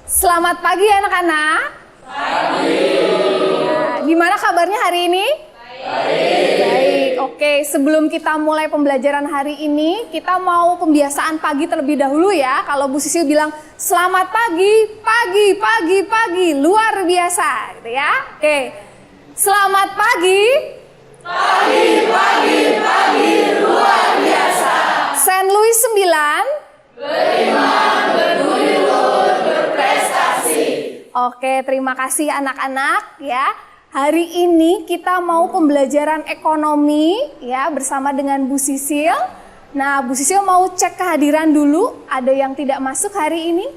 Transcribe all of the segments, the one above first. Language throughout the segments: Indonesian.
Selamat pagi anak-anak. Pagi. Ya, gimana kabarnya hari ini? Baik. Oke, sebelum kita mulai pembelajaran hari ini, kita mau pembiasaan pagi terlebih dahulu ya. Kalau Bu Sisil bilang selamat pagi, pagi, luar biasa gitu ya. Oke. Selamat pagi. Pagi, luar biasa. Saint Louis 9. Beriman, berbudi luhur, berprestasi. Oke, terima kasih anak-anak ya. Hari ini kita mau pembelajaran ekonomi ya bersama dengan Bu Sisil. Nah, Bu Sisil mau cek kehadiran dulu. Ada yang tidak masuk hari ini?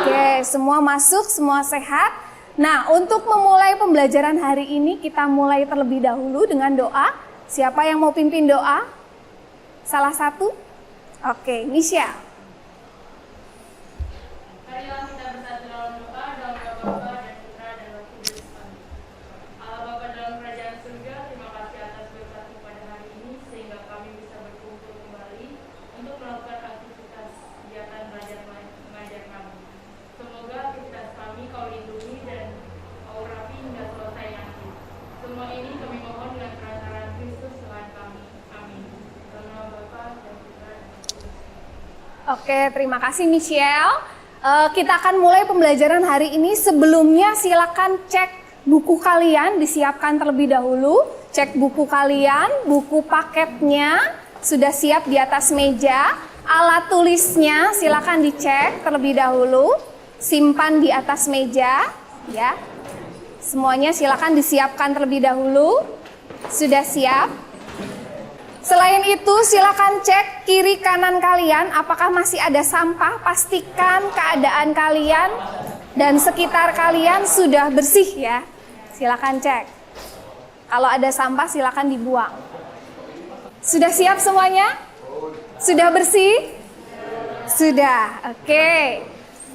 Oke, semua masuk, semua sehat. Nah, untuk memulai pembelajaran hari ini kita mulai terlebih dahulu dengan doa. Siapa yang mau pimpin doa? Salah satu? Oke, Michelle. Marilah kita bersatu dalam doa, dalam nama Bapa dan Putra dan Roh Kudus. Amin. Allah Bapa dalam kerajaan surga, terima kasih atas berkat-Mu pada hari ini sehingga kami bisa berkumpul kembali untuk melakukan aktivitas kegiatan belajar mengajar kami. Semoga aktivitas kami Kau lindungi dan Kau urapi hingga selesai nanti. Semua ini kami mohon dengan perantaraan Kristus Tuhan kami. Amin. Dalam nama Bapa dan Putra dan Roh Kudus. Oke, terima kasih Michelle. Kita akan mulai pembelajaran hari ini. Sebelumnya silakan cek buku kalian, disiapkan terlebih dahulu. Cek buku kalian, buku paketnya sudah siap di atas meja. Alat tulisnya silakan dicek terlebih dahulu. Simpan di atas meja, ya. Semuanya silakan disiapkan terlebih dahulu. Sudah siap? Selain itu silakan cek kiri kanan kalian apakah masih ada sampah. Pastikan keadaan kalian dan sekitar kalian sudah bersih ya. Silakan cek. Kalau ada sampah silakan dibuang. Sudah siap semuanya? Sudah bersih? Sudah. Oke.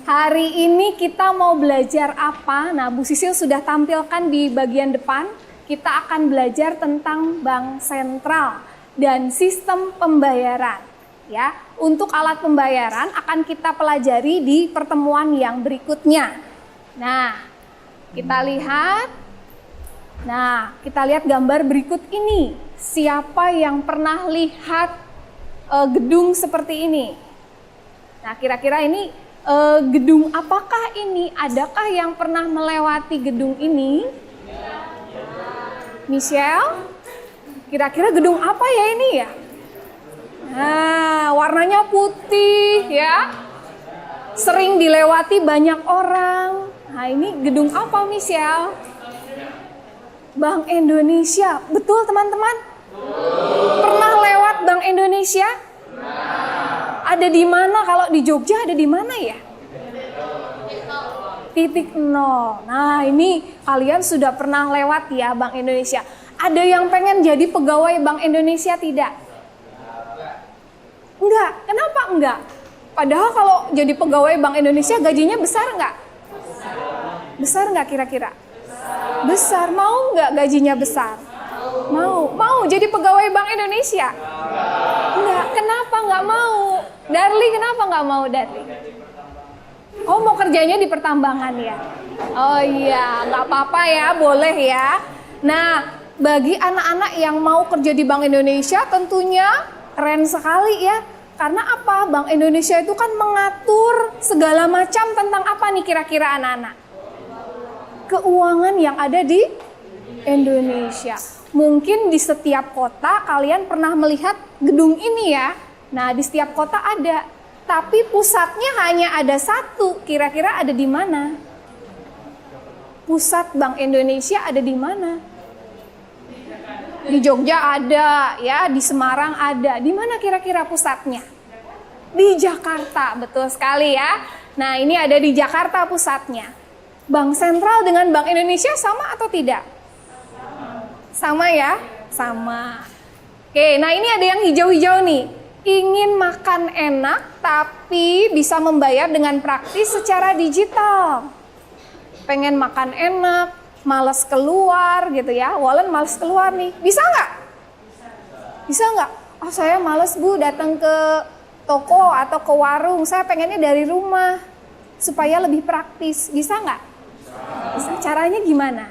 Hari ini kita mau belajar apa? Nah, Bu Sisil sudah tampilkan di bagian depan. Kita akan belajar tentang bank sentral dan sistem pembayaran ya. Untuk alat pembayaran akan kita pelajari di pertemuan yang berikutnya. Nah, kita lihat. Nah, kita lihat gambar berikut ini. Siapa yang pernah lihat gedung seperti ini? Nah, kira-kira ini gedung apakah ini? Adakah yang pernah melewati gedung ini? Michelle? Kira-kira gedung apa ya ini ya? Nah, warnanya putih ya. Sering dilewati banyak orang. Nah, ini gedung apa, Michelle? Bank Indonesia. Betul, teman-teman? Pernah lewat Bank Indonesia? Ada di mana? Kalau di Jogja ada di mana ya? Titik nol. Nah, ini kalian sudah pernah lewat ya Bank Indonesia. Ada yang pengen jadi pegawai Bank Indonesia tidak? Enggak. Kenapa enggak? Padahal kalau jadi pegawai Bank Indonesia gajinya besar enggak? Besar enggak kira-kira? Besar. Mau enggak gajinya besar? Mau. Mau jadi pegawai Bank Indonesia? Enggak. Kenapa enggak mau? Darli, kenapa enggak mau, Darli? Oh, mau kerjanya di pertambangan ya? Oh iya, enggak apa-apa ya, boleh ya. Nah, bagi anak-anak yang mau kerja di Bank Indonesia tentunya keren sekali ya. Karena apa? Bank Indonesia itu kan mengatur segala macam tentang apa nih kira-kira anak-anak? Keuangan yang ada di Indonesia. Mungkin di setiap kota kalian pernah melihat gedung ini ya. Nah, di setiap kota ada. Tapi pusatnya hanya ada satu. Kira-kira ada di mana? Pusat Bank Indonesia ada di mana? Di Jogja ada, ya, di Semarang ada. Di mana kira-kira pusatnya? Di Jakarta, betul sekali ya. Nah, ini ada di Jakarta pusatnya. Bank sentral dengan Bank Indonesia sama atau tidak? Sama ya? Sama. Oke, nah ini ada yang hijau-hijau nih. Ingin makan enak tapi bisa membayar dengan praktis secara digital. Pengen makan enak, males keluar gitu ya. Wallen males keluar nih. Bisa nggak? Bisa nggak? Oh, saya males Bu datang ke toko atau ke warung. Saya pengennya dari rumah. supaya lebih praktis. Bisa nggak? Bisa. Caranya gimana?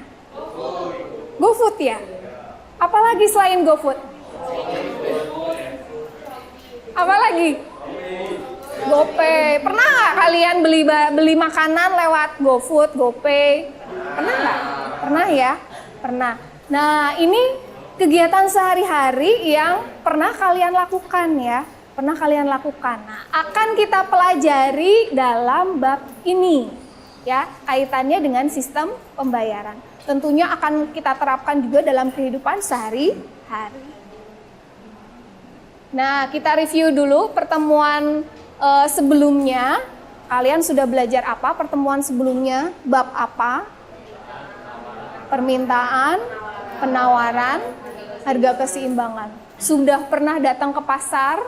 GoFood ya? Apalagi selain GoFood? Apalagi? GoPay. Pernah nggak kalian beli makanan lewat GoFood, GoPay? Pernah nggak? Pernah ya? Pernah. Nah, ini kegiatan sehari-hari yang pernah kalian lakukan ya. Pernah kalian lakukan. Nah, akan kita pelajari dalam bab ini ya, kaitannya dengan sistem pembayaran. Tentunya akan kita terapkan juga dalam kehidupan sehari-hari. Nah, kita review dulu pertemuan sebelumnya. Kalian sudah belajar apa pertemuan sebelumnya? Bab apa? Permintaan, penawaran, harga keseimbangan. Sudah pernah datang ke pasar?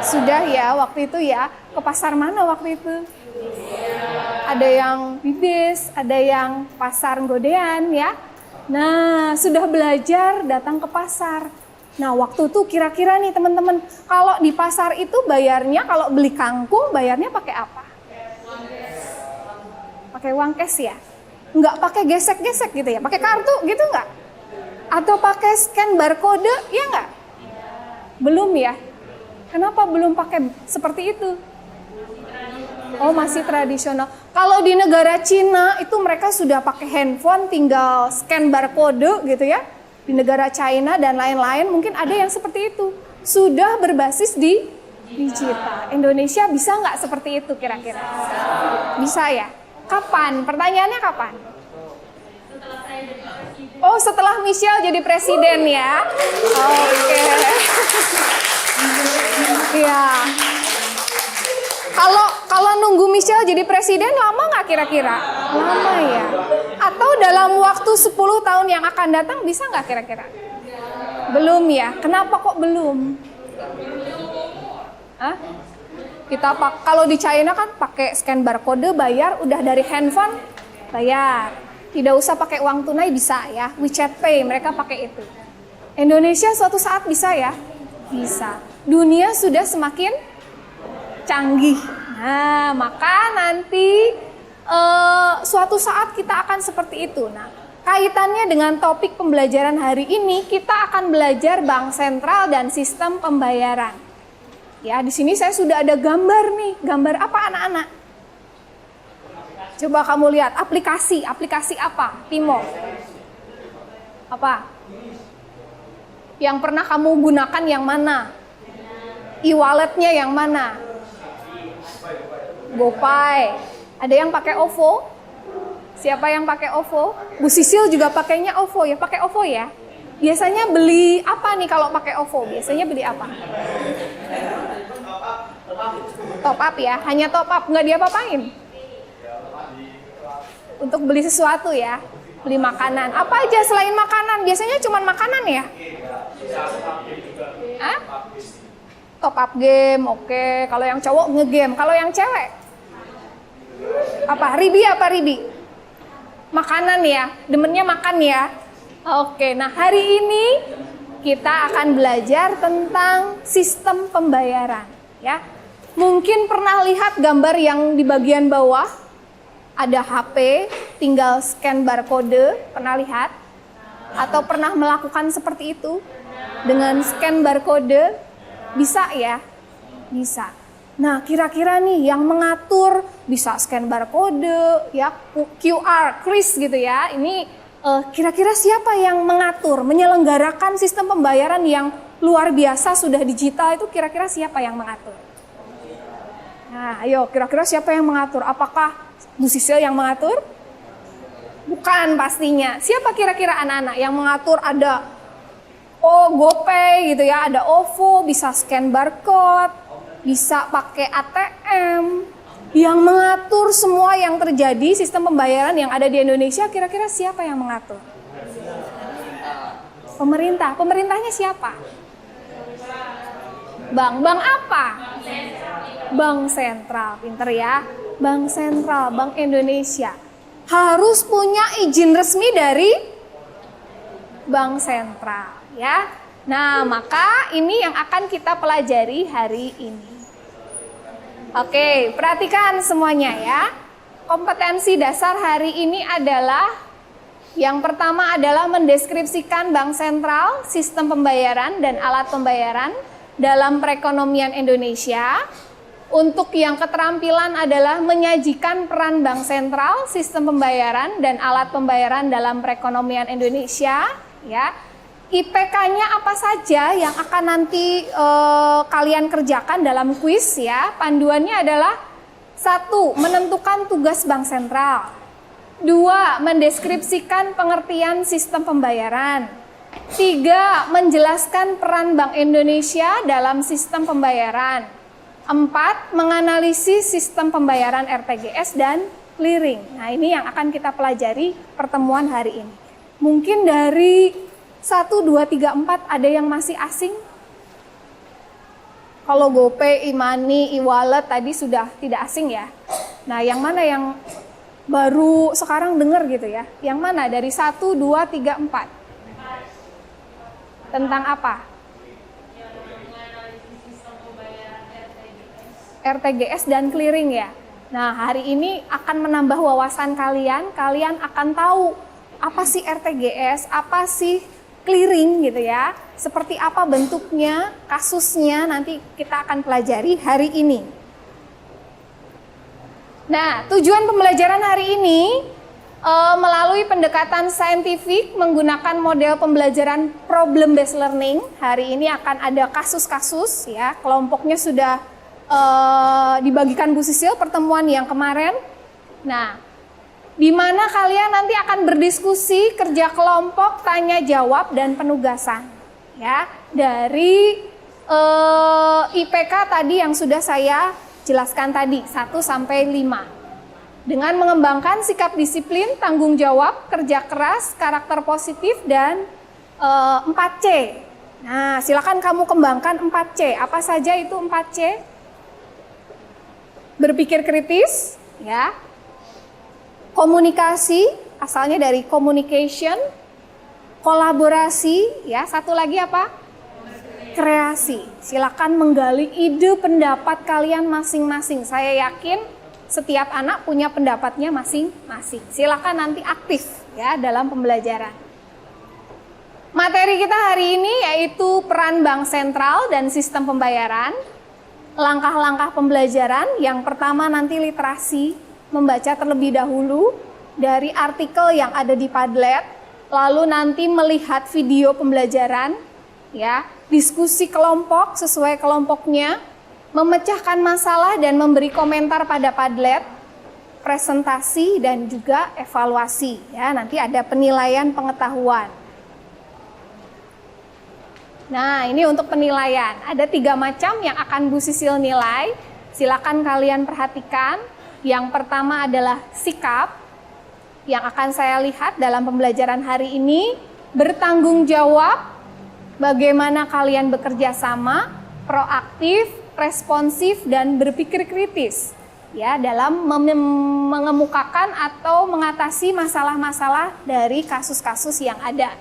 Sudah ya, waktu itu ya. Ke pasar mana waktu itu? Ada yang Bibis, ada yang pasar Godean ya. Nah, sudah belajar datang ke pasar. Nah, waktu itu kira-kira nih teman-teman, kalau di pasar itu bayarnya, kalau beli kangkung bayarnya pakai apa? Pakai uang cash ya? Nggak pakai gesek-gesek gitu ya? Pakai kartu gitu nggak? Atau pakai scan barcode, ya nggak? Belum ya? Kenapa belum pakai seperti itu? Oh, masih tradisional. Kalau di negara Cina itu mereka sudah pakai handphone, tinggal scan barcode gitu ya. Di negara China dan lain-lain mungkin ada yang seperti itu. Sudah berbasis di digital. Indonesia bisa nggak seperti itu kira-kira? Bisa ya? Kapan? Pertanyaannya kapan? Oh, setelah Michelle jadi presiden ya? Oke. Ya. Kalau nunggu Michelle jadi presiden lama nggak kira-kira? Lama ya. Atau dalam waktu 10 tahun yang akan datang bisa nggak kira-kira? Belum ya. Kenapa kok belum? Hah? Kalau di China kan pakai scan barcode bayar, udah dari handphone bayar. Tidak usah pakai uang tunai bisa ya. WeChat Pay mereka pakai itu. Indonesia suatu saat bisa ya? Bisa. Dunia sudah semakin canggih. Nah, maka nanti suatu saat kita akan seperti itu. Nah, kaitannya dengan topik pembelajaran hari ini, kita akan belajar bank sentral dan sistem pembayaran. Ya, di sini saya sudah ada gambar nih. Gambar apa anak-anak? Coba kamu lihat aplikasi apa? Timo. Apa? Yang pernah kamu gunakan yang mana? E-walletnya yang mana? GoPay. Ada yang pakai OVO? Siapa yang pakai OVO? Bu Sisil juga pakainya OVO ya, pakai OVO ya. Biasanya beli apa nih kalau pakai OVO? Biasanya beli apa? Top up ya, hanya top up, nggak diapa-apain. Untuk beli sesuatu ya, beli makanan. Apa aja selain makanan? Biasanya cuma makanan ya? Hah? Top up game, oke. Kalau yang cowok nge-game, kalau yang cewek? Apa? Ribi? Makanan ya, demennya makan ya. Oke, nah hari ini kita akan belajar tentang sistem pembayaran ya. Mungkin pernah lihat gambar yang di bagian bawah, ada HP, tinggal scan barcode, pernah lihat? Atau pernah melakukan seperti itu? Dengan scan barcode, bisa ya? Bisa. Nah, kira-kira nih yang mengatur bisa scan barcode, ya QR, kris gitu ya. Ini kira-kira siapa yang mengatur, menyelenggarakan sistem pembayaran yang luar biasa sudah digital itu kira-kira siapa yang mengatur? Nah, ayo kira-kira siapa yang mengatur? Apakah Bu Sisil yang mengatur? Bukan pastinya. Siapa kira-kira anak-anak yang mengatur? Ada GoPay gitu ya, ada OVO, bisa scan barcode, bisa pakai ATM. Yang mengatur semua yang terjadi sistem pembayaran yang ada di Indonesia, kira-kira siapa yang mengatur? Pemerintah. Pemerintahnya siapa? Bank apa? Bank Sentral. Pinter ya. Bank Sentral, Bank Indonesia. Harus punya izin resmi dari Bank Sentral ya. Nah, maka ini yang akan kita pelajari hari ini. Oke, perhatikan semuanya ya. Kompetensi dasar hari ini adalah yang pertama adalah mendeskripsikan bank sentral, sistem pembayaran dan alat pembayaran dalam perekonomian Indonesia. Untuk yang keterampilan adalah menyajikan peran bank sentral, sistem pembayaran dan alat pembayaran dalam perekonomian Indonesia ya. IPK-nya apa saja yang akan nanti kalian kerjakan dalam kuis ya. Panduannya adalah 1. Menentukan tugas bank sentral. 2. Mendeskripsikan pengertian sistem pembayaran. 3. Menjelaskan peran Bank Indonesia dalam sistem pembayaran. 4. Menganalisis sistem pembayaran RTGS dan clearing. Nah, ini yang akan kita pelajari pertemuan hari ini. Mungkin dari 1, 2, 3, 4 ada yang masih asing? Kalau GoPay, e-money, e-wallet tadi sudah tidak asing ya. Nah, yang mana yang baru sekarang dengar gitu ya? Yang mana dari 1, 2, 3, 4? Tentang apa? RTGS dan clearing ya. Nah, hari ini akan menambah wawasan kalian. Kalian akan tahu apa sih RTGS, apa sih clearing gitu ya. Seperti apa bentuknya, kasusnya nanti kita akan pelajari hari ini. Nah, tujuan pembelajaran hari ini melalui pendekatan saintifik menggunakan model pembelajaran problem based learning. Hari ini akan ada kasus-kasus ya. Kelompoknya sudah dibagikan Bu Sisil pertemuan yang kemarin. Nah, di mana kalian nanti akan berdiskusi, kerja kelompok, tanya jawab dan penugasan ya dari IPK tadi yang sudah saya jelaskan tadi 1 sampai 5. Dengan mengembangkan sikap disiplin, tanggung jawab, kerja keras, karakter positif dan 4C. Nah, silakan kamu kembangkan 4C. Apa saja itu 4C? Berpikir kritis ya. Komunikasi, asalnya dari communication, kolaborasi, ya satu lagi apa? Kreasi. Silakan menggali ide pendapat kalian masing-masing. Saya yakin setiap anak punya pendapatnya masing-masing. Silakan nanti aktif ya dalam pembelajaran. Materi kita hari ini yaitu peran bank sentral dan sistem pembayaran. Langkah-langkah pembelajaran, yang pertama nanti literasi, membaca terlebih dahulu dari artikel yang ada di Padlet, lalu nanti melihat video pembelajaran, ya, diskusi kelompok sesuai kelompoknya, memecahkan masalah dan memberi komentar pada Padlet, presentasi dan juga evaluasi, ya, nanti ada penilaian pengetahuan. Nah, ini untuk penilaian, ada 3 macam yang akan Bu Sisil nilai, silakan kalian perhatikan. Yang pertama adalah sikap, yang akan saya lihat dalam pembelajaran hari ini, bertanggung jawab, bagaimana kalian bekerja sama, proaktif, responsif, dan berpikir kritis ya dalam mengemukakan atau mengatasi masalah-masalah dari kasus-kasus yang ada.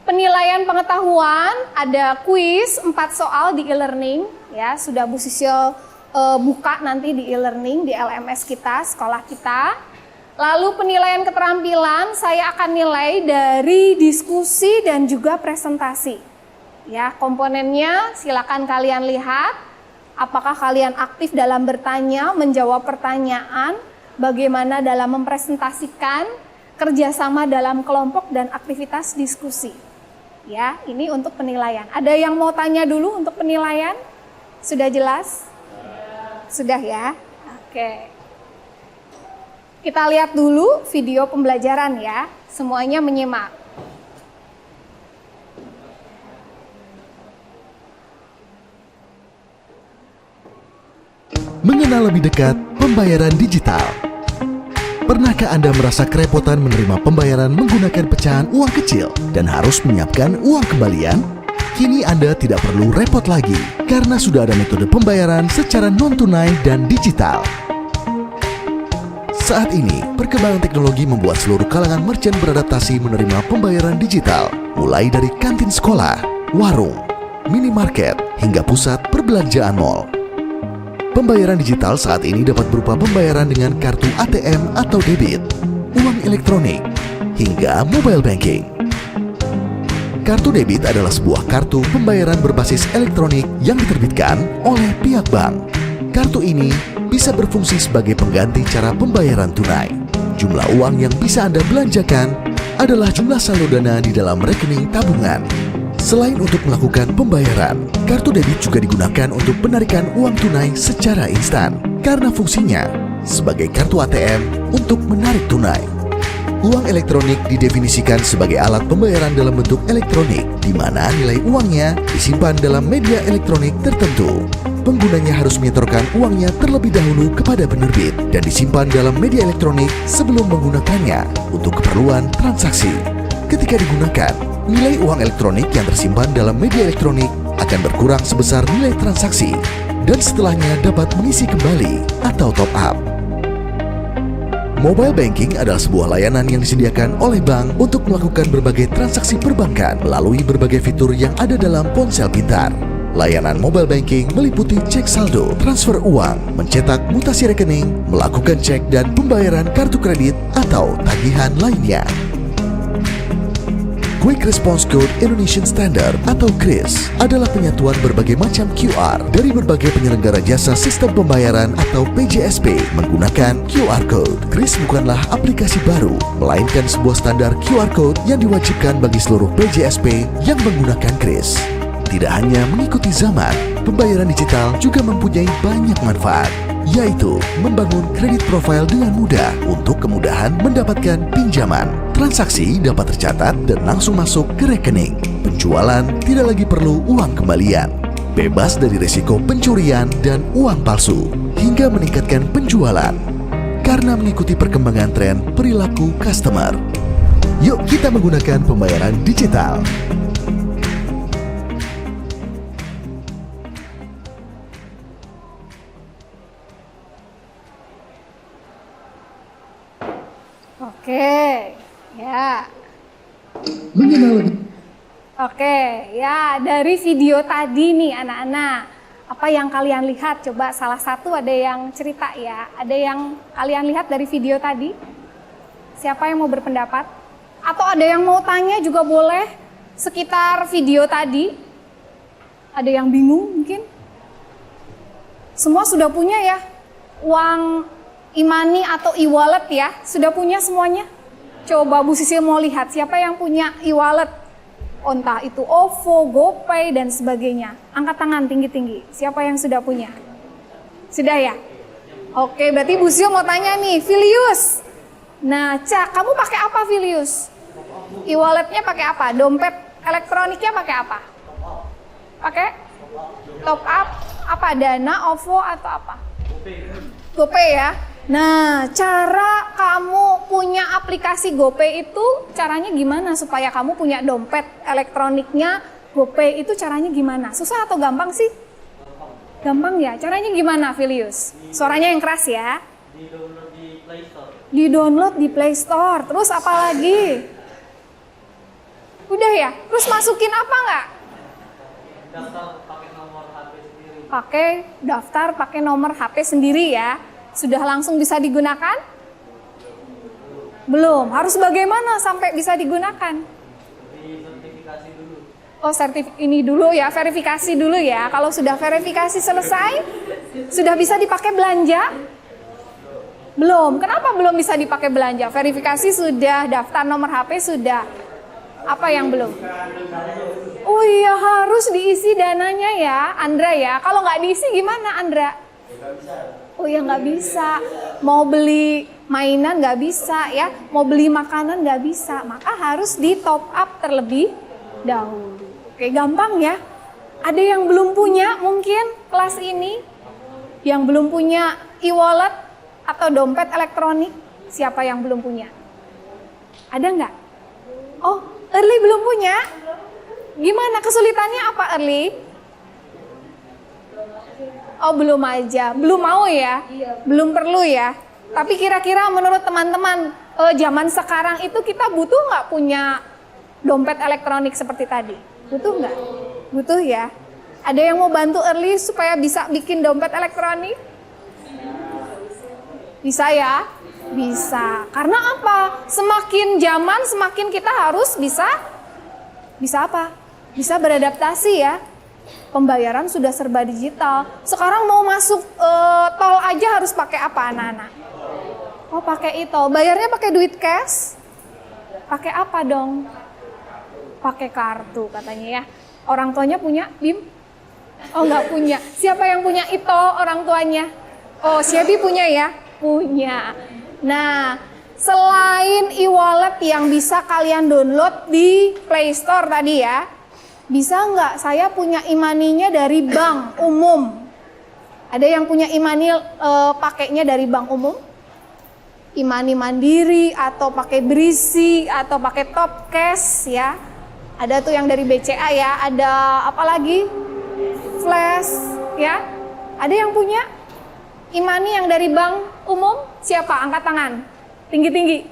Penilaian pengetahuan, ada kuis 4 soal di e-learning ya, sudah Bu Sisil buka nanti di e-learning di LMS kita, sekolah kita. Lalu penilaian keterampilan saya akan nilai dari diskusi dan juga presentasi. Ya, komponennya silakan kalian lihat. Apakah kalian aktif dalam bertanya, menjawab pertanyaan, bagaimana dalam mempresentasikan, kerjasama dalam kelompok dan aktivitas diskusi. Ya, ini untuk penilaian. Ada yang mau tanya dulu untuk penilaian? Sudah jelas? Sudah ya? Oke. Kita lihat dulu video pembelajaran ya. Semuanya menyimak. Mengenal lebih dekat pembayaran digital. Pernahkah Anda merasa kerepotan menerima pembayaran menggunakan pecahan uang kecil dan harus menyiapkan uang kembalian? Kini Anda tidak perlu repot lagi karena sudah ada metode pembayaran secara non-tunai dan digital. Saat ini, perkembangan teknologi membuat seluruh kalangan merchant beradaptasi menerima pembayaran digital, mulai dari kantin sekolah, warung, minimarket, hingga pusat perbelanjaan mal. Pembayaran digital saat ini dapat berupa pembayaran dengan kartu ATM atau debit, uang elektronik, hingga mobile banking. Kartu debit adalah sebuah kartu pembayaran berbasis elektronik yang diterbitkan oleh pihak bank. Kartu ini bisa berfungsi sebagai pengganti cara pembayaran tunai. Jumlah uang yang bisa Anda belanjakan adalah jumlah saldo dana di dalam rekening tabungan. Selain untuk melakukan pembayaran, kartu debit juga digunakan untuk penarikan uang tunai secara instan karena fungsinya sebagai kartu ATM untuk menarik tunai. Uang elektronik didefinisikan sebagai alat pembayaran dalam bentuk elektronik di mana nilai uangnya disimpan dalam media elektronik tertentu. Penggunanya harus menyetorkan uangnya terlebih dahulu kepada penerbit dan disimpan dalam media elektronik sebelum menggunakannya untuk keperluan transaksi. Ketika digunakan, nilai uang elektronik yang tersimpan dalam media elektronik akan berkurang sebesar nilai transaksi dan setelahnya dapat mengisi kembali atau top up. Mobile banking adalah sebuah layanan yang disediakan oleh bank untuk melakukan berbagai transaksi perbankan melalui berbagai fitur yang ada dalam ponsel pintar. Layanan mobile banking meliputi cek saldo, transfer uang, mencetak mutasi rekening, melakukan cek dan pembayaran kartu kredit atau tagihan lainnya. Quick Response Code Indonesian Standard atau QRIS adalah penyatuan berbagai macam QR dari berbagai penyelenggara jasa sistem pembayaran atau PJSP menggunakan QR Code. QRIS bukanlah aplikasi baru, melainkan sebuah standar QR Code yang diwajibkan bagi seluruh PJSP yang menggunakan QRIS. Tidak hanya mengikuti zaman, pembayaran digital juga mempunyai banyak manfaat, yaitu membangun kredit profile dengan mudah untuk kemudahan mendapatkan pinjaman. Transaksi dapat tercatat dan langsung masuk ke rekening. Penjualan tidak lagi perlu uang kembalian. Bebas dari risiko pencurian dan uang palsu, hingga meningkatkan penjualan karena mengikuti perkembangan tren perilaku customer. Yuk kita menggunakan pembayaran digital. Oke, ya. Oke, ya dari video tadi nih anak-anak, apa yang kalian lihat? Coba salah satu ada yang cerita ya, ada yang kalian lihat dari video tadi? Siapa yang mau berpendapat? Atau ada yang mau tanya juga boleh sekitar video tadi? Ada yang bingung mungkin? Semua sudah punya ya uang e-money atau e-wallet ya? Sudah punya semuanya? Coba Bu Sisil mau lihat siapa yang punya e-wallet. Entah itu OVO, GoPay dan sebagainya. Angkat tangan tinggi-tinggi. Siapa yang sudah punya? Sudah ya? Oke, berarti Bu Sisil mau tanya nih, Filius. Nah, Cak, kamu pakai apa Filius? E-walletnya pakai apa? Dompet elektroniknya pakai apa? Pakai? Top up? Apa? Dana, OVO atau apa? GoPay ya? Nah, cara kamu punya aplikasi GoPay itu caranya gimana supaya kamu punya dompet elektroniknya GoPay itu caranya gimana? Susah atau gampang sih? Gampang ya? Caranya gimana Filius? Suaranya yang keras ya? Di-download di Play Store. Di-download di Play Store. Terus apa lagi? Udah ya? Terus masukin apa nggak? Daftar pakai nomor HP sendiri. Pakai daftar pakai nomor HP sendiri ya. Sudah langsung bisa digunakan? Belum. Harus bagaimana sampai bisa digunakan? Di sertifikasi dulu. Oh, ini dulu ya, verifikasi dulu ya. Kalau sudah verifikasi selesai, sudah bisa dipakai belanja? Belum. Kenapa belum bisa dipakai belanja? Verifikasi sudah, daftar nomor HP sudah. Apa yang belum? Oh iya, harus diisi dananya ya, Andra ya. Kalau nggak diisi gimana, Andra? Oh ya nggak bisa. Mau beli mainan nggak bisa ya. Mau beli makanan nggak bisa. Maka harus di top up terlebih dahulu. Oke, gampang ya. Ada yang belum punya mungkin kelas ini? Yang belum punya e-wallet atau dompet elektronik? Siapa yang belum punya? Ada nggak? Oh, Early belum punya? Gimana kesulitannya apa Early? Oh belum aja, belum mau ya? Belum perlu ya? Tapi kira-kira menurut teman-teman zaman sekarang itu kita butuh nggak punya dompet elektronik seperti tadi? Butuh nggak? Butuh ya? Ada yang mau bantu early supaya bisa bikin dompet elektronik? Bisa ya? Bisa. Karena apa? Semakin zaman semakin kita harus bisa apa? Bisa beradaptasi ya. Pembayaran sudah serba digital. Sekarang mau masuk tol aja harus pakai apa anak-anak? Oh, pakai e-tol. Bayarnya pakai duit cash? Pakai apa dong? Pakai kartu katanya ya. Orang tuanya punya BIM? Oh, nggak punya. Siapa yang punya e-tol orang tuanya? Oh, Syabi punya ya? Punya. Nah, selain e-wallet yang bisa kalian download di Play Store tadi ya, bisa nggak saya punya e-money-nya dari bank umum? Ada yang punya e-money pakainya dari bank umum? E-money Mandiri atau pakai Brisi atau pakai Top Cash ya? Ada tuh yang dari BCA ya, ada apa lagi? Flash ya? Ada yang punya e-money yang dari bank umum? Siapa? Angkat tangan. Tinggi-tinggi.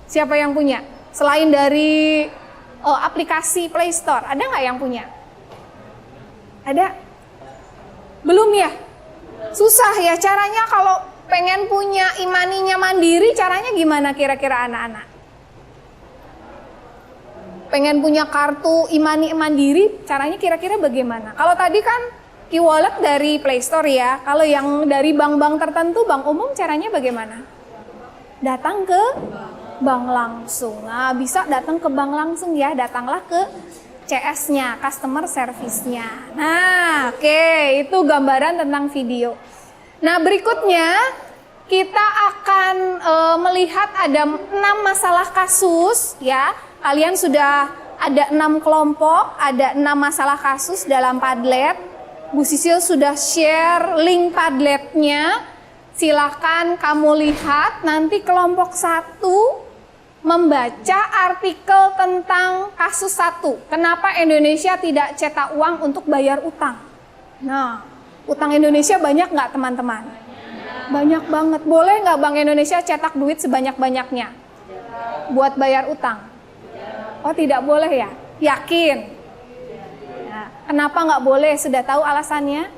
Siapa yang punya? Selain dari aplikasi Play Store, ada nggak yang punya? Ada? Belum ya? Susah ya caranya kalau pengen punya e-money-nya Mandiri, caranya gimana kira-kira anak-anak? Pengen punya kartu e-money Mandiri, caranya kira-kira bagaimana? Kalau tadi kan e-wallet dari Play Store ya, kalau yang dari bank-bank tertentu, bank umum caranya bagaimana? Datang ke bank langsung. Nah, bisa datang ke bank langsung ya, datanglah ke CS-nya, customer service-nya. Nah, oke, itu gambaran tentang video. Nah, berikutnya kita akan melihat ada 6 masalah kasus ya. Kalian sudah ada 6 kelompok, ada 6 masalah kasus dalam Padlet. Bu Sisil sudah share link Padletnya. Silakan kamu lihat. Nanti kelompok 1 membaca artikel tentang kasus 1. Kenapa Indonesia tidak cetak uang untuk bayar utang? Nah, utang Indonesia banyak nggak teman-teman? Banyak banget. Boleh nggak Bank Indonesia cetak duit sebanyak-banyaknya buat bayar utang? Oh, tidak boleh ya? Yakin? Nah, kenapa nggak boleh? Sudah tahu alasannya?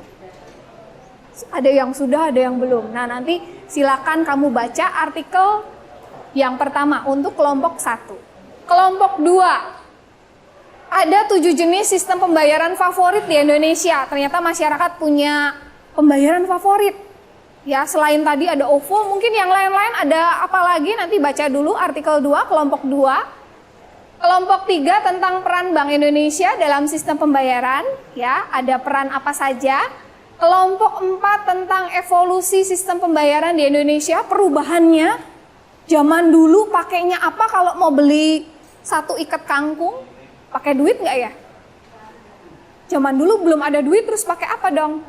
Ada yang sudah, ada yang belum. Nah, nanti silakan kamu baca artikel yang pertama untuk kelompok 1. Kelompok 2. Ada 7 jenis sistem pembayaran favorit di Indonesia. Ternyata masyarakat punya pembayaran favorit. Ya, selain tadi ada OVO, mungkin yang lain-lain ada apa lagi? Nanti baca dulu artikel 2, kelompok 2. Kelompok 3 tentang peran Bank Indonesia dalam sistem pembayaran. Ya, ada peran apa saja? Kelompok 4 tentang evolusi sistem pembayaran di Indonesia, perubahannya. Zaman dulu pakainya apa kalau mau beli 1 ikat kangkung? Pakai duit nggak ya? Zaman dulu belum ada duit, terus pakai apa dong?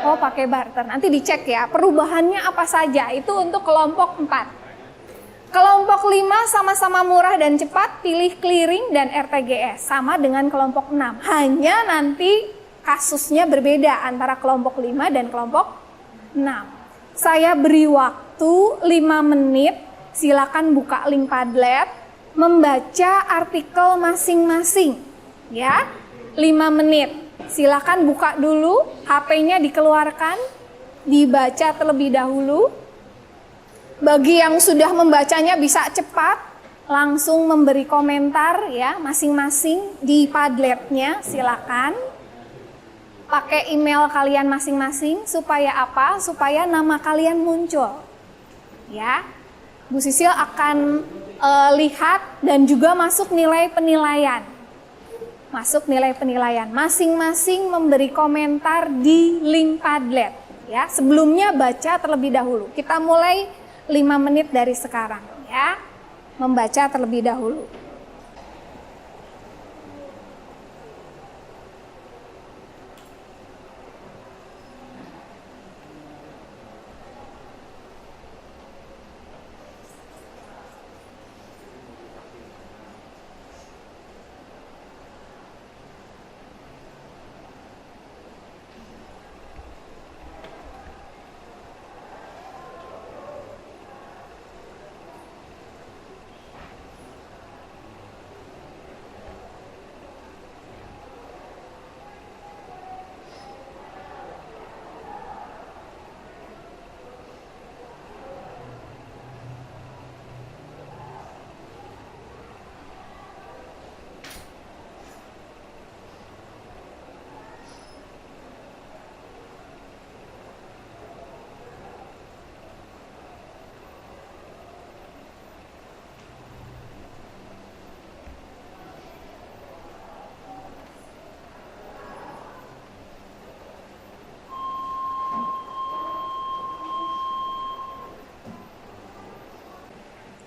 Oh, pakai barter. Nanti dicek ya, perubahannya apa saja. Itu untuk kelompok 4. Kelompok 5 sama-sama murah dan cepat, pilih clearing dan RTGS. Sama dengan kelompok 6. Hanya nanti kasusnya berbeda antara kelompok 5 dan kelompok 6. Saya beri waktu 5 menit, silakan buka link Padlet, membaca artikel masing-masing. Ya, 5 menit. Silakan buka dulu, HP-nya dikeluarkan, dibaca terlebih dahulu. Bagi yang sudah membacanya bisa cepat, langsung memberi komentar ya masing-masing di Padletnya, silakan. Pakai email kalian masing-masing supaya apa? Supaya nama kalian muncul. Ya. Bu Sisil akan lihat dan juga masuk nilai penilaian. Masuk nilai penilaian. Masing-masing memberi komentar di link Padlet. Ya, sebelumnya baca terlebih dahulu. Kita mulai 5 menit dari sekarang ya, membaca terlebih dahulu.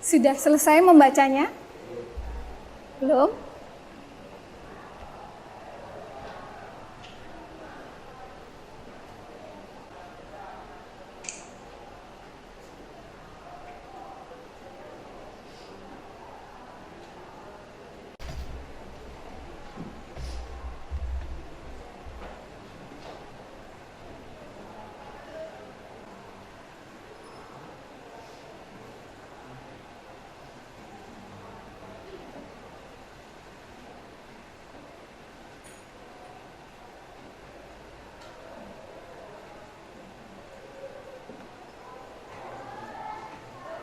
Sudah selesai membacanya? Belum?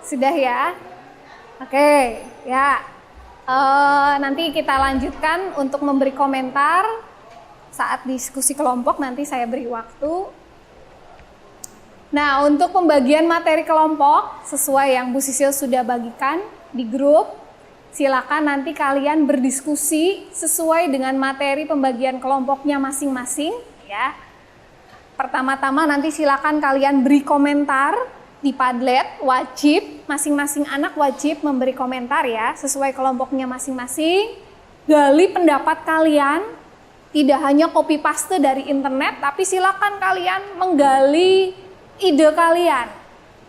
Sudah ya? Oke, ya. Nanti kita lanjutkan untuk memberi komentar saat diskusi kelompok, nanti saya beri waktu. Nah, untuk pembagian materi kelompok sesuai yang Bu Sisil sudah bagikan di grup, silakan nanti kalian berdiskusi sesuai dengan materi pembagian kelompoknya masing-masing ya. Pertama-tama nanti silakan kalian beri komentar di Padlet, wajib, masing-masing anak wajib memberi komentar ya, sesuai kelompoknya masing-masing. Gali pendapat kalian, tidak hanya copy paste dari internet, tapi silakan kalian menggali ide kalian.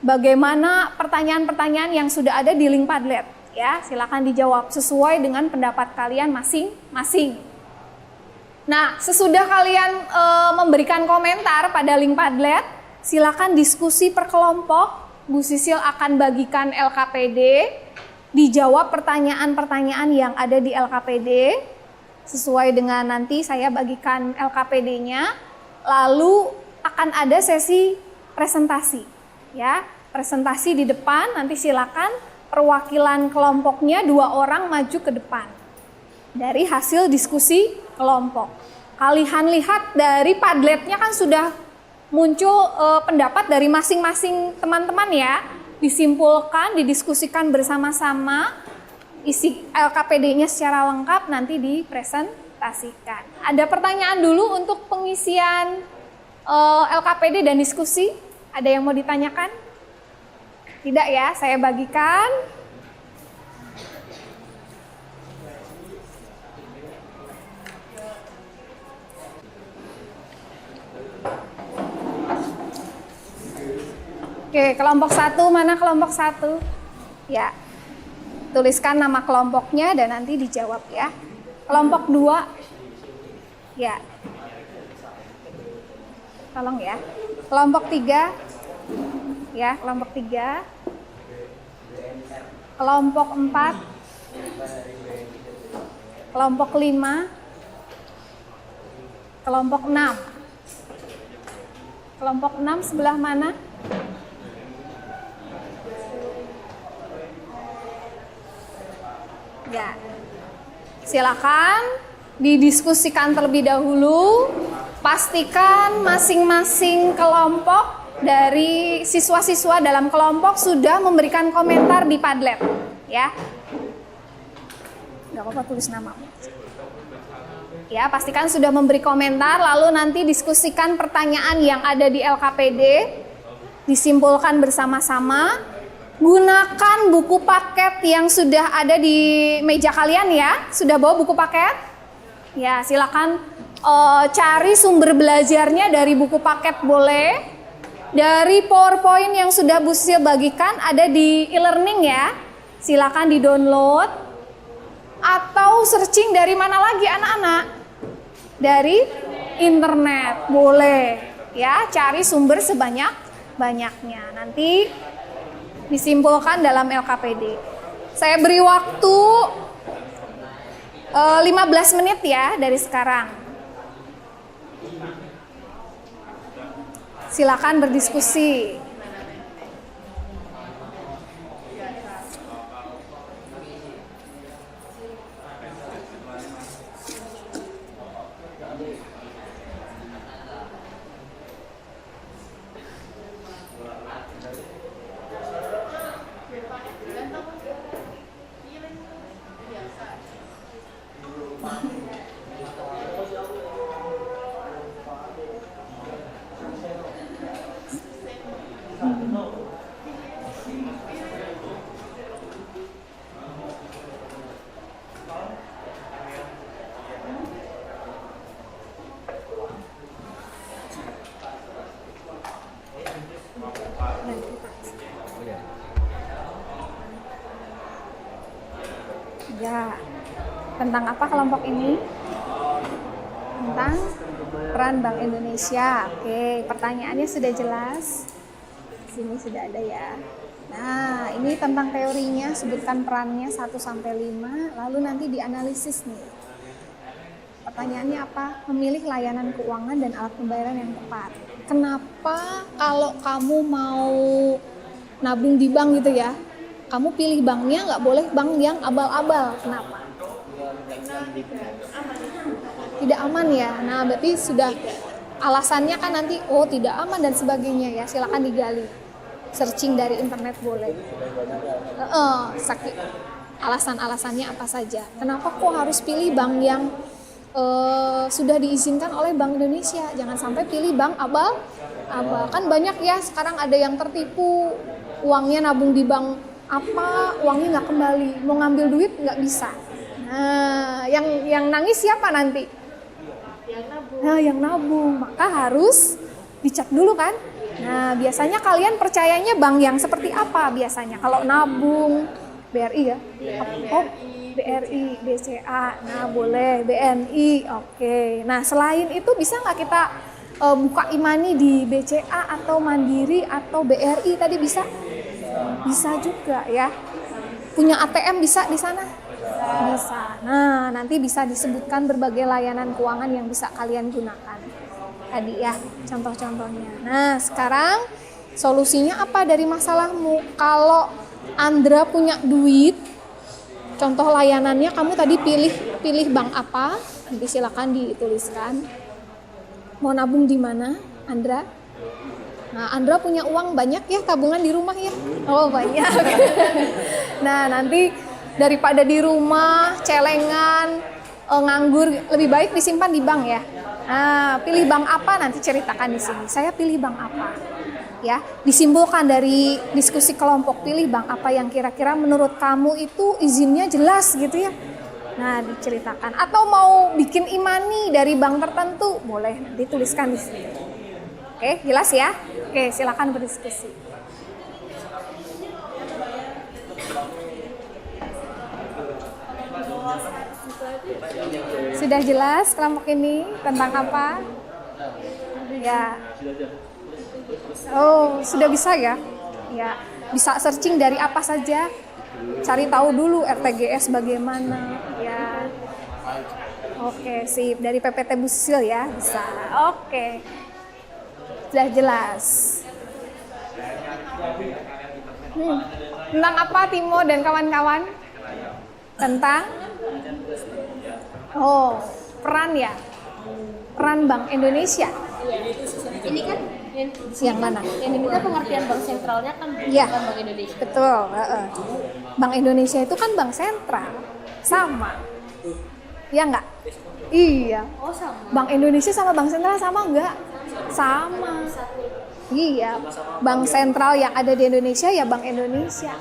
Bagaimana pertanyaan-pertanyaan yang sudah ada di link Padlet ya, silakan dijawab sesuai dengan pendapat kalian masing-masing. Nah, sesudah kalian memberikan komentar pada link Padlet, silakan diskusi per kelompok. Bu Sisil akan bagikan LKPD, dijawab pertanyaan-pertanyaan yang ada di LKPD sesuai dengan nanti saya bagikan LKPD-nya. Lalu akan ada sesi presentasi ya, presentasi di depan. Nanti silakan perwakilan kelompoknya 2 orang maju ke depan dari hasil diskusi kelompok. Kalian lihat dari Padletnya kan sudah muncul pendapat dari masing-masing teman-teman ya, disimpulkan, didiskusikan bersama-sama, isi LKPD-nya secara lengkap nanti dipresentasikan. Ada pertanyaan dulu untuk pengisian LKPD dan diskusi? Ada yang mau ditanyakan? Tidak ya, saya bagikan. Oke, kelompok 1, mana kelompok 1? Ya, tuliskan nama kelompoknya dan nanti dijawab ya. Kelompok 2, ya. Tolong ya. Kelompok 3, ya, kelompok 3. Kelompok 4, kelompok 5, kelompok 6. Kelompok 6 sebelah mana? Ya, silakan didiskusikan terlebih dahulu. Pastikan masing-masing kelompok dari siswa-siswa dalam kelompok sudah memberikan komentar di Padlet, ya. Nggak apa-apa tulis nama. Ya, pastikan sudah memberi komentar. Lalu nanti diskusikan pertanyaan yang ada di LKPD, disimpulkan bersama-sama. Gunakan buku paket yang sudah ada di meja kalian ya. Sudah bawa buku paket? Ya, silakan cari sumber belajarnya dari buku paket boleh. Dari PowerPoint yang sudah Bu Sisil bagikan ada di e-learning ya. Silakan di-download. Atau searching dari mana lagi anak-anak? Dari internet, boleh. Ya, cari sumber sebanyak-banyaknya. Nanti disimpulkan dalam LKPD. Saya beri waktu 15 menit ya dari sekarang. Silakan berdiskusi. Ya, tentang apa kelompok ini? Tentang peran Bank Indonesia. Oke, pertanyaannya sudah jelas. Sini sudah ada ya. Nah, ini tentang teorinya, sebutkan perannya 1 sampai 5, lalu nanti dianalisis nih. Pertanyaannya apa? Memilih layanan keuangan dan alat pembayaran yang tepat. Kenapa kalau kamu mau nabung di bank gitu ya, kamu pilih banknya nggak boleh bank yang abal-abal? Kenapa? Tidak aman ya. Nah, berarti sudah alasannya kan nanti tidak aman dan sebagainya ya. Silakan digali. Searching dari internet boleh. Alasan-alasannya apa saja? Kenapa kok harus pilih bank yang sudah diizinkan oleh Bank Indonesia? Jangan sampai pilih bank abal. Kan banyak ya sekarang ada yang tertipu, uangnya nabung di bank apa, uangnya nggak kembali, mau ngambil duit nggak bisa. Nah, yang nangis siapa nanti? Yang nabung. Nah, yang nabung, maka harus dicek dulu kan. Nah, biasanya kalian percayanya bank yang seperti apa biasanya? Kalau nabung, BRI ya? BRI, BCA, nah boleh, BNI, oke. Nah, selain itu bisa nggak kita buka e-money di BCA atau Mandiri atau BRI tadi bisa? Bisa juga ya. Punya ATM bisa di sana? Bisa. Nah, nanti bisa disebutkan berbagai layanan keuangan yang bisa kalian gunakan. Tadi ya, contoh-contohnya. Nah, sekarang solusinya apa dari masalahmu? Kalau Andra punya duit, contoh layanannya kamu tadi pilih bank apa? Nanti silakan dituliskan. Mau nabung di mana, Andra? Nah, Andra punya uang banyak ya, tabungan di rumah ya? Oh, banyak. Nah, nanti daripada di rumah, celengan, nganggur, lebih baik disimpan di bank ya. Nah, pilih bank apa nanti ceritakan di sini. Saya pilih bank apa? Ya, disimpulkan dari diskusi kelompok, pilih bank apa yang kira-kira menurut kamu itu izinnya jelas gitu ya. Nah, diceritakan. Atau mau bikin e-money dari bank tertentu, boleh dituliskan di sini. Oke, jelas ya? Oke, silakan berdiskusi. Sudah jelas kelompok ini tentang apa? Ya. Oh, sudah bisa ya? Ya, bisa searching dari apa saja. Cari tahu dulu RTGS bagaimana, ya. Oke, sip. Dari PPT Busil ya, bisa. Oke. Sudah jelas. Tentang apa Timo dan kawan-kawan? Tentang peran ya. Peran Bank Indonesia. Ini kan Yang mana? yang diminta pengertian bank sentralnya kan Iya. bukan Bank Indonesia. Betul. Bank Indonesia itu kan bank sentral. Sama. Ya enggak? Iya. Oh, sama. Bank Indonesia sama bank sentral sama enggak? Sama. Iya. Bank sentral yang ada di Indonesia ya Bank Indonesia.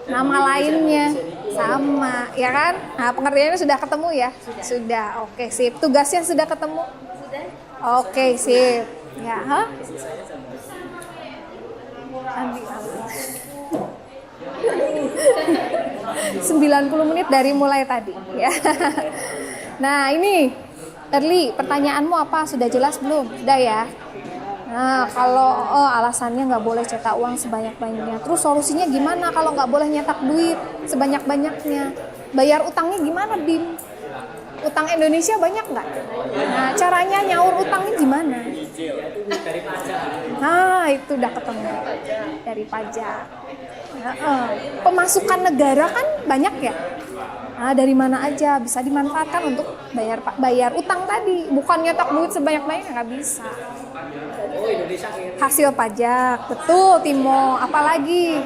Nama lainnya sama, ya kan? Nah, pengertiannya sudah ketemu ya? Sudah. Oke, sip. Tugasnya sudah ketemu? Sudah. Oke, sip. Ya, 90 menit dari mulai tadi ya. Nah, ini Erli, pertanyaanmu apa? Sudah jelas belum? Sudah ya? Nah, kalau alasannya nggak boleh cetak uang sebanyak-banyaknya, terus solusinya gimana kalau nggak boleh nyetak duit sebanyak-banyaknya? Bayar utangnya gimana, Bim? Utang Indonesia banyak nggak? Nah, caranya nyaur utangnya gimana? Nah, itu udah ketemu. Dari pajak. Pemasukan negara kan banyak ya? Nah, dari mana aja bisa dimanfaatkan untuk bayar utang tadi. Bukan nyetak duit sebanyak-banyaknya, nggak bisa. Hasil pajak, betul Timo. Apalagi?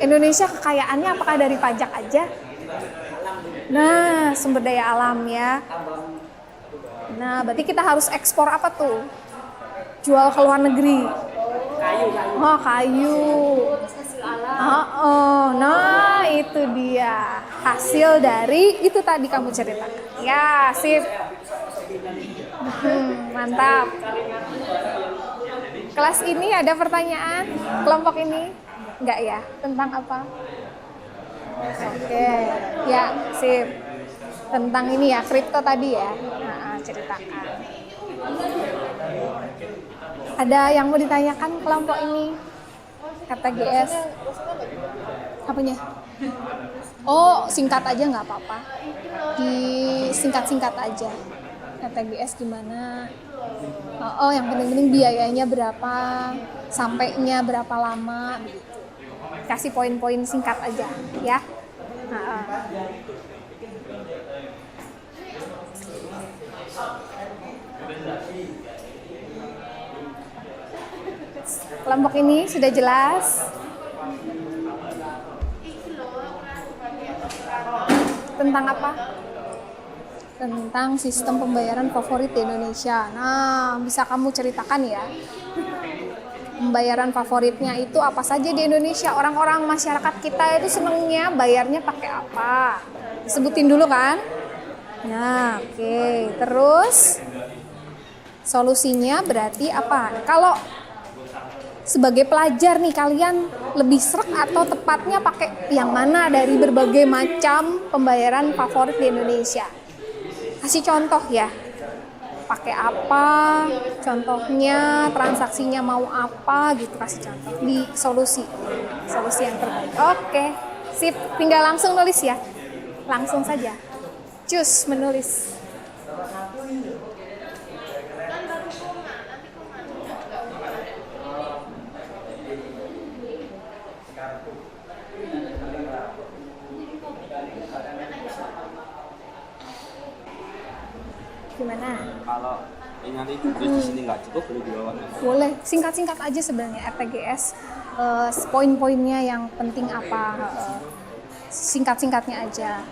Indonesia kekayaannya apakah dari pajak aja? Nah, sumber daya alam ya. Nah, berarti kita harus ekspor apa tuh? Jual ke luar negeri. Oh, kayu. Nah itu dia hasil dari itu tadi kamu ceritakan. Ya, sip. Mantap. Kelas ini ada pertanyaan? Kelompok ini? Enggak ya? Tentang apa? Oke, ya sip. Tentang ini ya, kripto tadi ya. Nah, ceritakan. Ada yang mau ditanyakan kelompok ini? Kata GS. Apanya? Oh, singkat aja nggak apa-apa. Disingkat-singkat aja. Kata GS gimana? Oh, yang penting-penting biayanya berapa, sampainya berapa lama, begitu. Kasih poin-poin singkat aja, ya. Kelompok ini sudah jelas. Tentang apa? Tentang sistem pembayaran favorit di Indonesia. Nah, bisa kamu ceritakan ya. Pembayaran favoritnya itu apa saja di Indonesia? Orang-orang masyarakat kita itu senengnya bayarnya pakai apa? Disebutin dulu kan? Nah, oke. Terus solusinya berarti apa? Kalau sebagai pelajar nih, kalian lebih sreg atau tepatnya pakai yang mana dari berbagai macam pembayaran favorit di Indonesia? Kasih contoh ya. Pakai apa? Contohnya, transaksinya mau apa gitu, kasih contoh di solusi yang terbaik. Oke, sip. Tinggal langsung nulis ya. Langsung saja. Cus menulis. Gimana? Kalau nanti terus di sini nggak cukup, boleh dibawa. Boleh, singkat-singkat aja sebenarnya RTGS. Poin-poinnya yang penting apa? Singkat-singkatnya aja.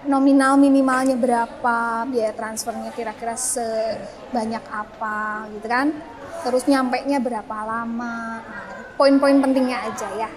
Nominal minimalnya berapa, biaya transfernya kira-kira sebanyak apa, gitu kan? Terus nyampainya berapa lama? Poin-poin pentingnya aja ya.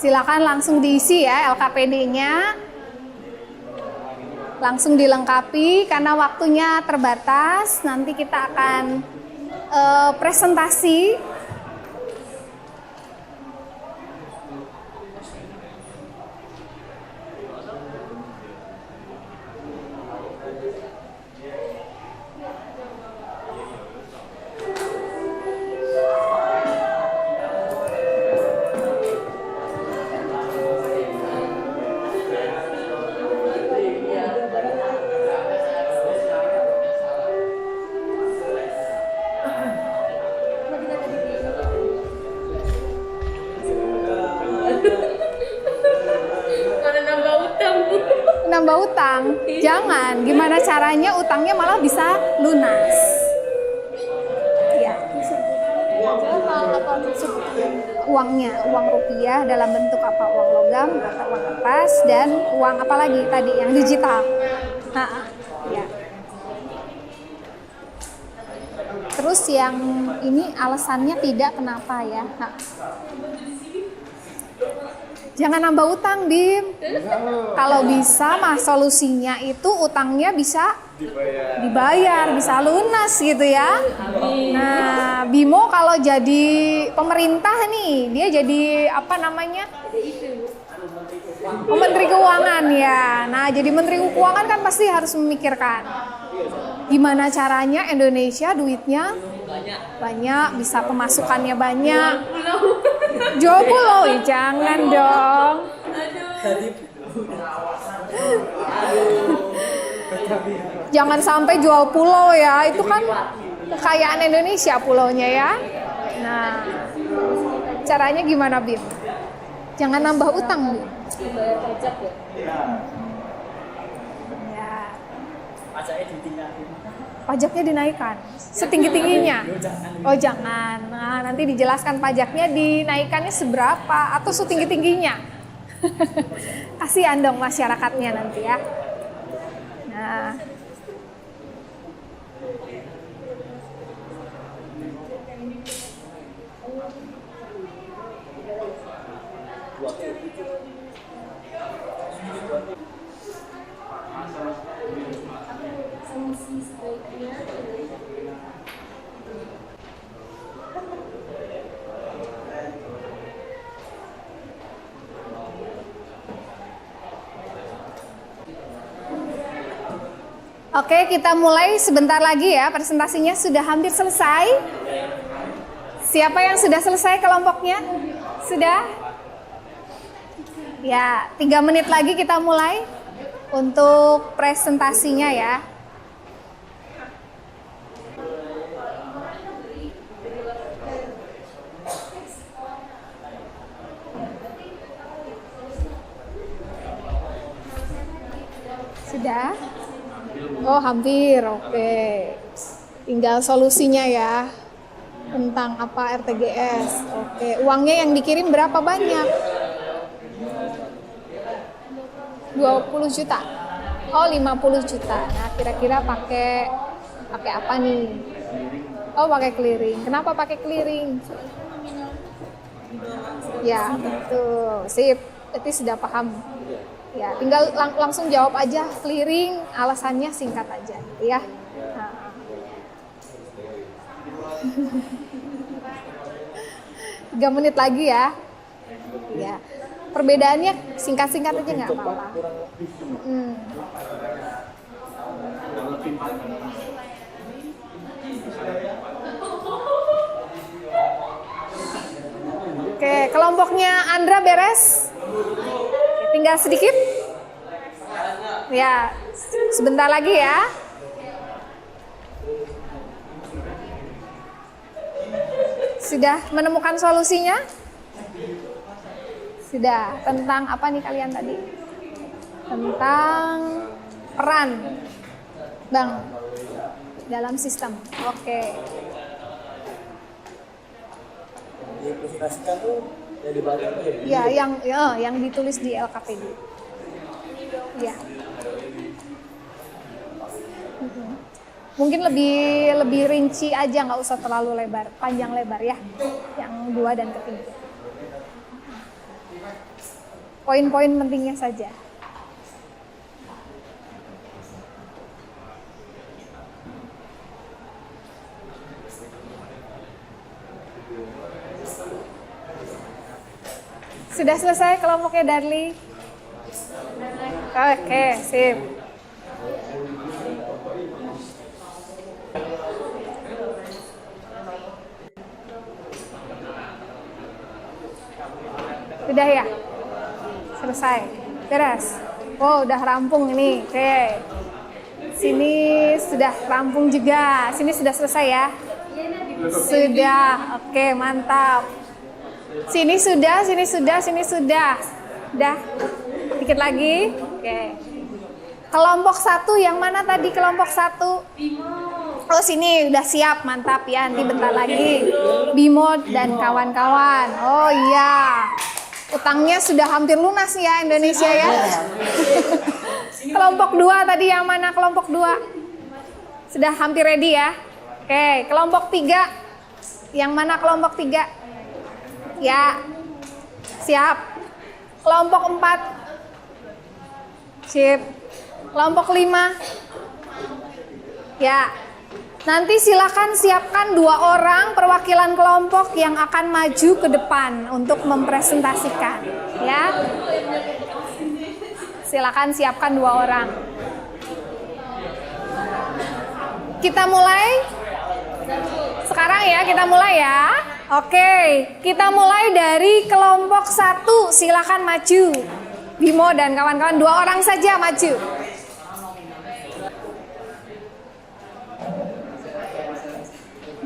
Silakan langsung diisi ya LKPD-nya. Langsung dilengkapi karena waktunya terbatas. Nanti kita akan presentasi. Nambah utang, jangan. Gimana caranya utangnya malah bisa lunas? Ya. Uangnya, uang rupiah dalam bentuk apa? Uang logam atau uang kertas, dan uang apa lagi tadi yang digital? Ya. Terus yang ini alasannya tidak, kenapa ya? Jangan nambah utang, Bim. Kalau bisa mah solusinya itu utangnya bisa dibayar, bisa lunas gitu ya. Nah, Bimo kalau jadi pemerintah nih, dia jadi apa namanya? Menteri Keuangan ya. Nah, jadi Menteri Keuangan kan pasti harus memikirkan gimana caranya Indonesia duitnya banyak, bisa pemasukannya banyak. Jomblo loh, jangan dong. Jangan sampai jual pulau ya, itu kan kekayaan Indonesia pulaunya ya. Nah, caranya gimana, Bim? Jangan nambah utang, Bim. Bayar pajak ya. Ya, Pajaknya ditingkatin. pajaknya dinaikkan setinggi-tingginya. Oh, jangan. Nah, nanti dijelaskan pajaknya dinaikannya seberapa atau setinggi-tingginya. Kasihan dong masyarakatnya nanti ya. Nah, oke, kita mulai sebentar lagi ya. Presentasinya sudah hampir selesai. Siapa yang sudah selesai kelompoknya? Sudah? Ya, 3 menit lagi kita mulai untuk presentasinya ya. Sudah? Oh, hampir. Oke. Tinggal solusinya ya. Tentang apa RTGS. Oke, uangnya yang dikirim berapa banyak? 20 juta. Oh, 50 juta. Nah, kira-kira pakai apa nih? Oh, pakai clearing. Kenapa pakai clearing? Ya, betul. Sip. Berarti sudah paham. Ya, tinggal langsung jawab aja clearing, alasannya singkat aja, ya. Nah. 3 menit lagi ya. Ya. Perbedaannya singkat-singkat aja nggak apa-apa. Oke, kelompoknya Andra beres. Tinggal sedikit. Ya, sebentar lagi ya. Sudah menemukan solusinya? Sudah. Tentang apa nih kalian tadi? Tentang peran bank dalam sistem. Oke. Dipresentasikan tuh yang dibaca apa ya? Ya, yang ditulis di LKPD. Ya. Mungkin lebih rinci aja, nggak usah terlalu lebar, panjang lebar ya. Yang 2 dan ketiga. Poin-poin pentingnya saja. Sudah selesai kelompoknya, Darli? Oke, sip. Sudah ya? Selesai. Beres. Oh, udah rampung ini. Oke. Sini sudah rampung juga. Sini sudah selesai ya? Sudah. Oke, mantap. Sini sudah, sini sudah, sini sudah. Udah. Dikit lagi. Oke. Kelompok 1 yang mana tadi kelompok 1? Oh, sini udah siap, mantap ya. Nanti bentar lagi. Bimo dan kawan-kawan. Oh iya. Utangnya sudah hampir lunas ya Indonesia ya. Kelompok 2 tadi yang mana kelompok 2? Sudah hampir ready ya. Oke, kelompok 3. Yang mana kelompok 3? Ya. Siap. Kelompok 4. Sip. Kelompok 5. Ya. Nanti silakan siapkan 2 orang perwakilan kelompok yang akan maju ke depan untuk mempresentasikan, ya. Silakan siapkan 2 orang. Kita mulai. Sekarang ya, kita mulai ya. Oke, kita mulai dari kelompok 1. Silakan maju. Bimo dan kawan-kawan 2 orang saja maju.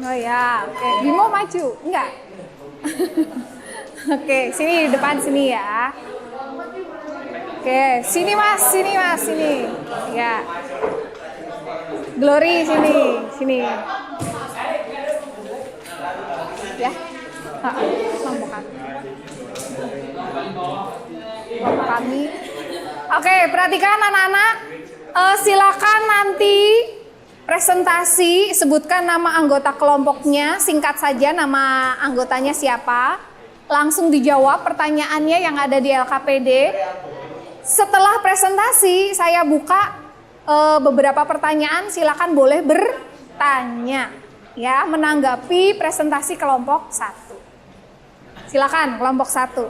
Oh ya, oke. Bimo maju, enggak? Oke, sini depan sini ya. Oke, sini mas, sini. Ya. Glory sini. Ya. Kelompok kami. Oke, perhatikan anak-anak. Silakan nanti presentasi, sebutkan nama anggota kelompoknya, singkat saja nama anggotanya siapa. Langsung dijawab pertanyaannya yang ada di LKPD. Setelah presentasi, saya buka beberapa pertanyaan, silakan boleh bertanya ya, menanggapi presentasi kelompok 1. Silakan kelompok 1.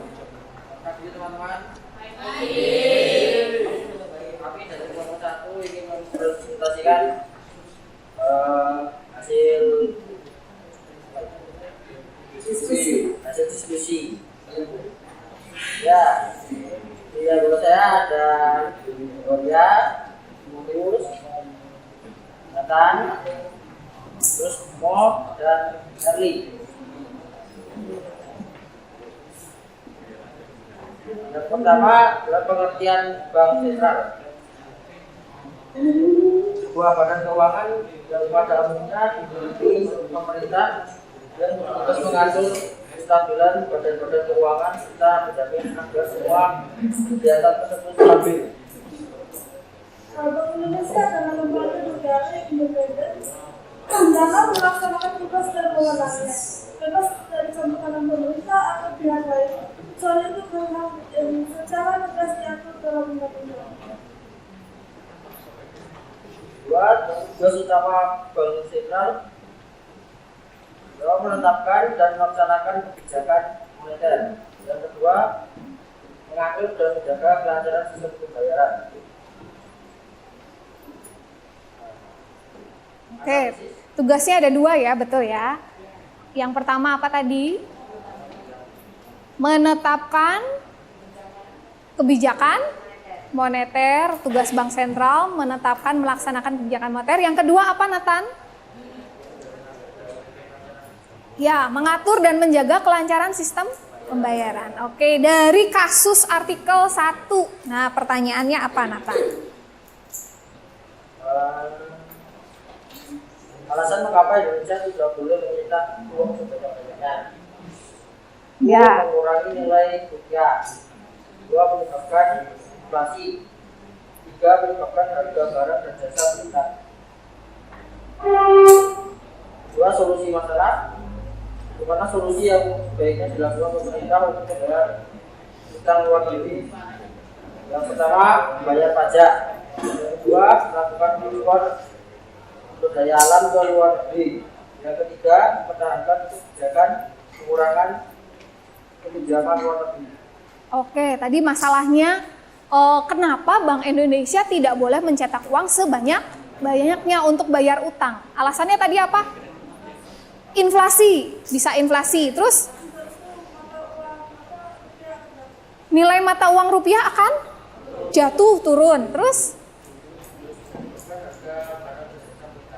Kami dari kelompok 1 ingin mempresentasikan hasil diskusi. Ya, di anggota saya ada Gloria, Timotius, Nathan, terus Mo dan Charlie. Yang pertama adalah pengertian bank sentral. Sebuah badan keuangan yang pada umumnya dimiliki pemerintah dan bertugas mengatur kestabilan badan-badan keuangan serta menjamin agar semua kegiatan tersebut stabil. Bank Indonesia adalah lembaga negara yang independen dalam melaksanakan tugas dan wewenangnya, bebas dari campur pemerintah atau pihak lain. Soal itu memang secara tegas diatur dalam undang-undang. Tugas utama Bank Sentral adalah menetapkan dan melaksanakan kebijakan moneter. Yang kedua, mengatur dan menjaga kelancaran sistem pembayaran. Oke, tugasnya ada 2 ya, betul ya. Yang pertama apa tadi? Menetapkan kebijakan moneter, tugas Bank Sentral menetapkan melaksanakan kebijakan moneter. Yang kedua apa, Nathan? Ya, mengatur dan menjaga kelancaran sistem pembayaran. Oke, dari kasus artikel 1. Nah, pertanyaannya apa, Nathan? Alasan mengapa Indonesia tidak boleh menyita uang sebanyak-banyaknya. Ya. Mengurangi nilai rupiah. 2. Menyebabkan inflasi. 3. Menyebabkan harga barang dan jasa meningkat. 2. Solusi masalah. Bagaimana solusi yang baiknya dilakukan pemerintah untuk membayar utang luar negeri? Yang pertama, bayar pajak. Yang kedua, melakukan impor untuk daya alam ke luar negeri. Yang ketiga, mempertahankan kebijakan pengurangan pinjaman luar negeri. Oke, tadi masalahnya kenapa Bank Indonesia tidak boleh mencetak uang sebanyak-banyaknya untuk bayar utang? Alasannya tadi apa? Inflasi, bisa inflasi. Terus nilai mata uang rupiah akan jatuh, turun. Terus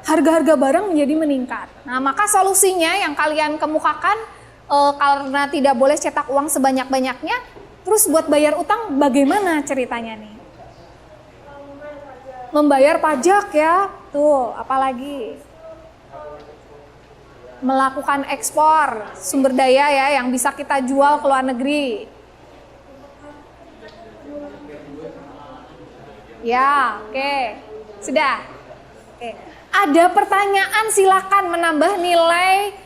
harga-harga barang menjadi meningkat. Nah, maka solusinya yang kalian kemukakan karena tidak boleh cetak uang sebanyak-banyaknya, terus buat bayar utang bagaimana ceritanya nih? Membayar pajak ya, tuh apalagi melakukan ekspor sumber daya ya yang bisa kita jual ke luar negeri. Ya, oke. Sudah. Oke. Ada pertanyaan, silakan menambah nilai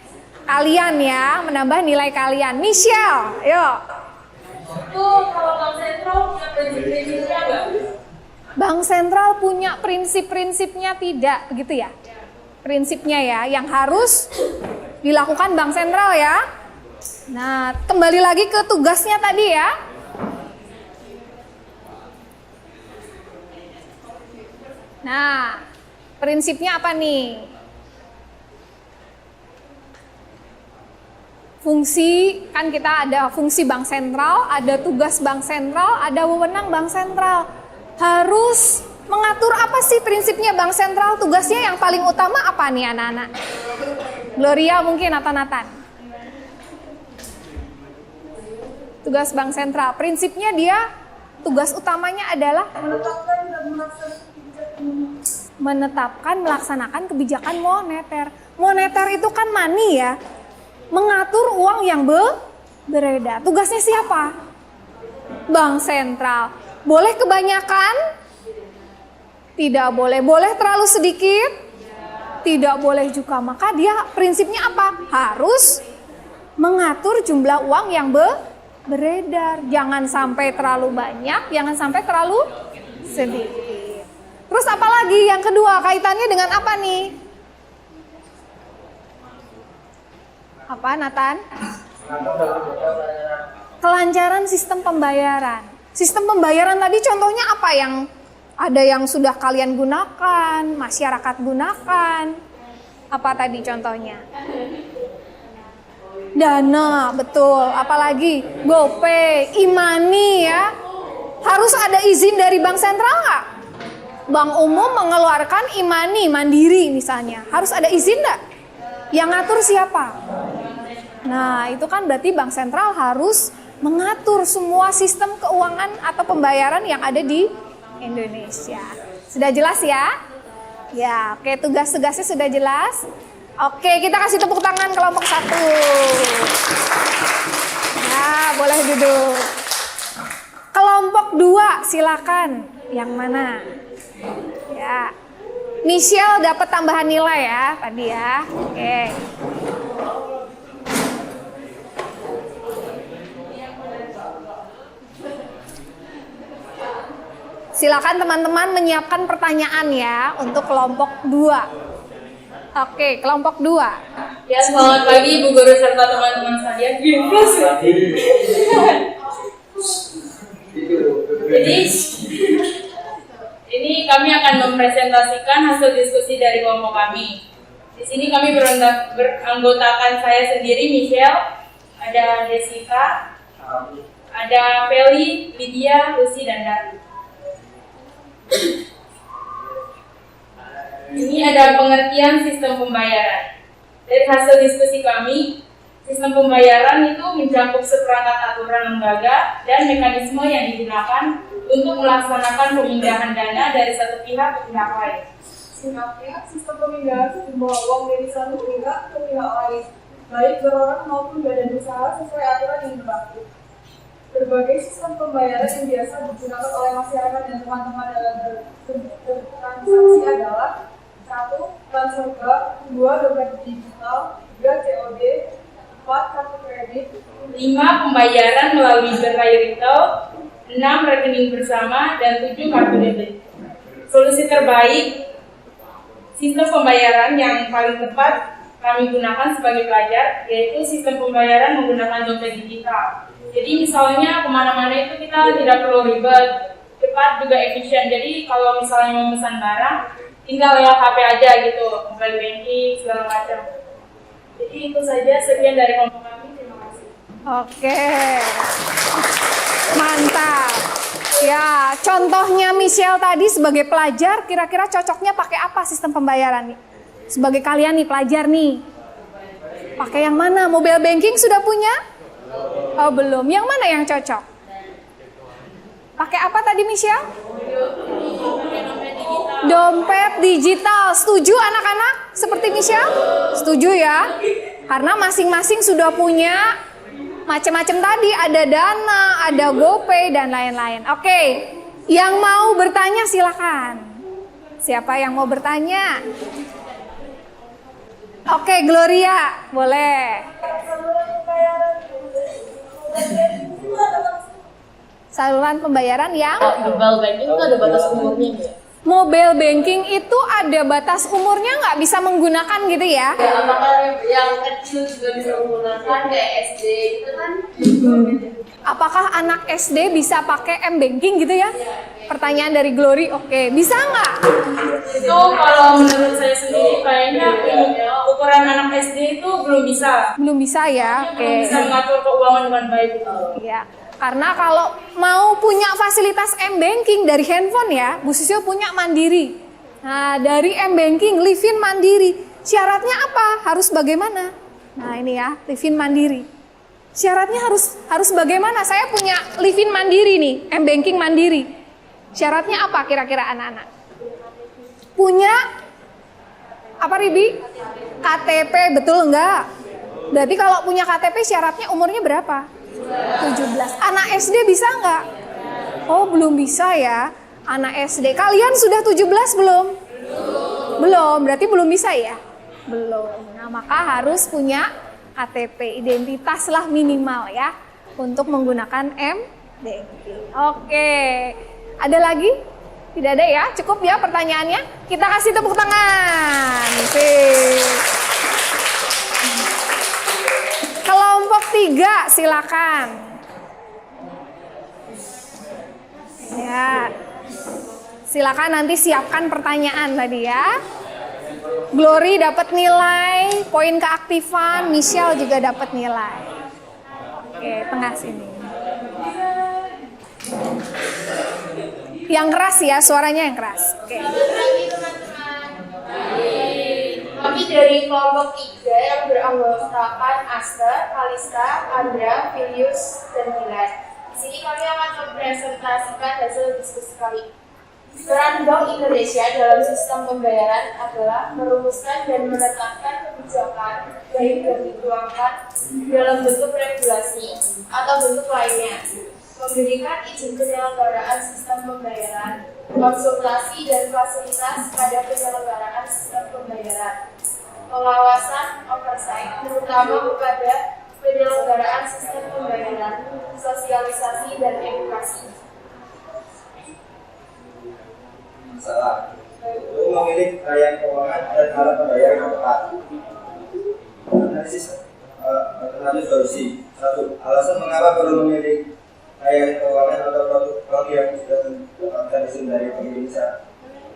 kalian ya, menambah nilai kalian. Michelle, yuk. Itu kalau Bank Sentral punya prinsip-prinsipnya nggak? Bank Sentral punya prinsip-prinsipnya tidak, begitu ya? Prinsipnya ya, yang harus dilakukan Bank Sentral ya. Nah, kembali lagi ke tugasnya tadi ya. Nah, prinsipnya apa nih? Fungsi, kan kita ada fungsi Bank Sentral, ada tugas Bank Sentral, ada wewenang Bank Sentral. Harus mengatur apa sih prinsipnya Bank Sentral? Tugasnya yang paling utama apa nih anak-anak? Gloria mungkin atau Nathan. Tugas bank sentral, prinsipnya dia tugas utamanya adalah menetapkan, melaksanakan kebijakan moneter. Moneter itu kan money ya, mengatur uang yang beredar. Tugasnya siapa? Bank sentral. Boleh kebanyakan? Tidak boleh. Boleh terlalu sedikit? Tidak boleh juga. Maka dia prinsipnya apa? Harus mengatur jumlah uang yang beredar. Jangan sampai terlalu banyak, jangan sampai terlalu sedikit. Terus apa lagi? Yang kedua, kaitannya dengan apa nih? Apa, Nathan? Kelancaran sistem pembayaran. Sistem pembayaran tadi contohnya apa yang ada yang sudah kalian gunakan, masyarakat gunakan? Apa tadi contohnya? Dana, betul. Apalagi GoPay, e-money ya. Harus ada izin dari bank sentral nggak? Bank umum mengeluarkan e-money mandiri misalnya. Harus ada izin nggak? Yang ngatur siapa? Nah, itu kan berarti bank sentral harus mengatur semua sistem keuangan atau pembayaran yang ada di Indonesia. Sudah jelas ya? Ya, oke, tugas-tugasnya sudah jelas. Oke, kita kasih tepuk tangan kelompok 1. Nah, boleh duduk. Kelompok 2, silakan. Yang mana? Ya. Michelle dapat tambahan nilai ya tadi ya. Oke. Silakan teman-teman menyiapkan pertanyaan ya untuk kelompok 2. Oke, kelompok 2. Ya, selamat pagi Ibu Guru serta teman-teman sekalian. Jadi, ini kami akan mempresentasikan hasil diskusi dari kelompok kami. Di sini kami beranggotakan saya sendiri, Michelle, ada Jessica, ada Feli, Lydia, Lucy, dan Dari. Ini ada pengertian sistem pembayaran. Dari hasil diskusi kami, sistem pembayaran itu mencakup seperangkat aturan lembaga dan mekanisme yang digunakan untuk melaksanakan pemindahan dana dari satu pihak ke pihak lain. Singkatnya, sistem pemindahan membawa uang dari satu pihak ke pihak lain, baik berorak maupun badan usaha sesuai aturan yang berlaku. Berbagai sistem pembayaran yang biasa digunakan oleh masyarakat dan teman-teman dalam bertransaksi adalah 1. Transfer bank, 2. Dompet digital, 3. COD, 4. Kartu kredit, 5. Pembayaran melalui gerai retail, 6. Rekening bersama, dan 7. Kartu debit. Solusi terbaik sistem pembayaran yang paling tepat kami gunakan sebagai pelajar yaitu sistem pembayaran menggunakan dompet digital. Jadi misalnya kemana-mana itu kita tidak perlu ribet, cepat juga efisien. Jadi kalau misalnya mau pesan barang, tinggal lewat HP aja gitu, mobile banking segala macam. Jadi itu saja sekian dari kelompok kami. Terima kasih. Oke. Mantap. Ya, contohnya Michelle tadi sebagai pelajar, kira-kira cocoknya pakai apa sistem pembayaran nih? Sebagai kalian nih pelajar nih, pakai yang mana? Mobile banking sudah punya? Oh belum. Yang mana yang cocok? Pakai apa tadi Michelle? Dompet digital. Setuju anak-anak? Seperti Michelle? Setuju ya? Karena masing-masing sudah punya macam-macam tadi, ada Dana, ada GoPay dan lain-lain. Oke, yang mau bertanya silakan. Siapa yang mau bertanya? Oke, Gloria, boleh. Saluran pembayaran yang Mobile banking itu ada batas umurnya nggak? mobile banking itu ada batas umurnya nggak bisa menggunakan gitu ya? Apakah yang kecil juga bisa menggunakan kayak SD itu kan? Apakah anak SD bisa pakai M-Banking gitu ya? Pertanyaan dari Glory, oke. Bisa nggak? Itu kalau menurut saya sendiri kayaknya ukuran anak SD itu belum bisa. Belum bisa ya? Belum Oke. bisa mengatur keuangan dengan baik. Ya, karena kalau mau punya fasilitas M-Banking dari handphone ya, Bu Sisyo punya Mandiri. Nah, dari M-Banking, Livin Mandiri. Syaratnya apa? Harus bagaimana? Nah ini ya, Livin Mandiri. Syaratnya harus bagaimana? Saya punya Livin Mandiri nih, M-Banking Mandiri. Syaratnya apa kira-kira anak-anak? Punya apa Ribi? KTP, betul enggak? Berarti kalau punya KTP syaratnya umurnya berapa? 17. Anak SD bisa enggak? Oh belum bisa ya. Anak SD. Kalian sudah 17 belum? Belum, berarti belum bisa ya? Belum. Nah maka harus punya KTP, identitas lah minimal ya. Untuk menggunakan M-Banking. Oke. Ada lagi? Tidak ada ya? Cukup ya pertanyaannya? Kita kasih tepuk tangan. Kelompok 3 silakan. Ya. Silakan nanti siapkan pertanyaan tadi ya. Glory dapat nilai, poin keaktifan, Michelle juga dapat nilai. Oke, tengah sini. Yang keras ya, suaranya yang keras. Oke. Kami dari kelompok 3 yang beranggotakan Aster, Kalista, Andra, Filius, dan Milan. Di sini kami akan mempresentasikan hasil diskusi kami. Peran Bank Indonesia dalam sistem pembayaran adalah merumuskan dan menetapkan kebijakan baik yang dituangkan dalam bentuk regulasi atau bentuk lainnya, memberikan izin penyelenggaraan sistem pembayaran, konsultasi dan fasilitas pada penyelenggaraan sistem pembayaran, pengawasan oversight terutama kepada penyelenggaraan sistem pembayaran, sosialisasi dan edukasi. Salah. Untuk memilih layanan keuangan dan alat pembayaran yang tepat. Analisis alternatif solusi. 1. Alasan mengapa perlu memilih layanan keuangan atau produk bank yang sudah mendapatkan izin dari Bank Indonesia.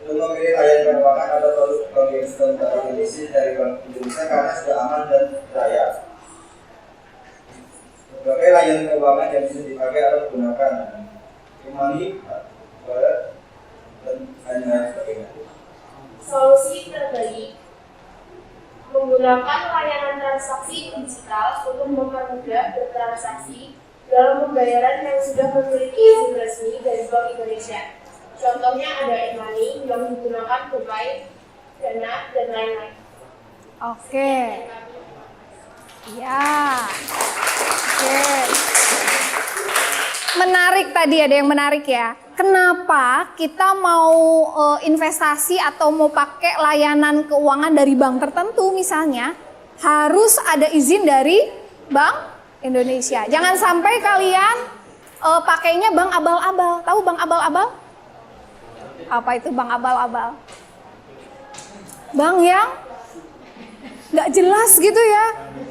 Untuk memilih layanan keuangan atau produk bank yang sudah mendapatkan izin dari Bank Indonesia karena sudah aman dan berbayar. Berbagai layanan keuangan yang bisa dipakai atau digunakan. E-money, wallet, dan lain-lain sebagainya. Solusi terbaik menggunakan layanan transaksi digital untuk mempermudah bertransaksi dalam pembayaran yang sudah memiliki izin resmi dari Bank Indonesia. Contohnya ada e-money yang digunakan GoPay, Dana, dan lain-lain. Oke. Ya. Oke. Menarik tadi, ada yang menarik ya. Kenapa kita mau investasi atau mau pakai layanan keuangan dari bank tertentu misalnya, harus ada izin dari Bank Indonesia. Jangan sampai kalian pakainya bank abal-abal. Tahu bank abal-abal? Apa itu bank abal-abal? Bank yang nggak jelas gitu ya.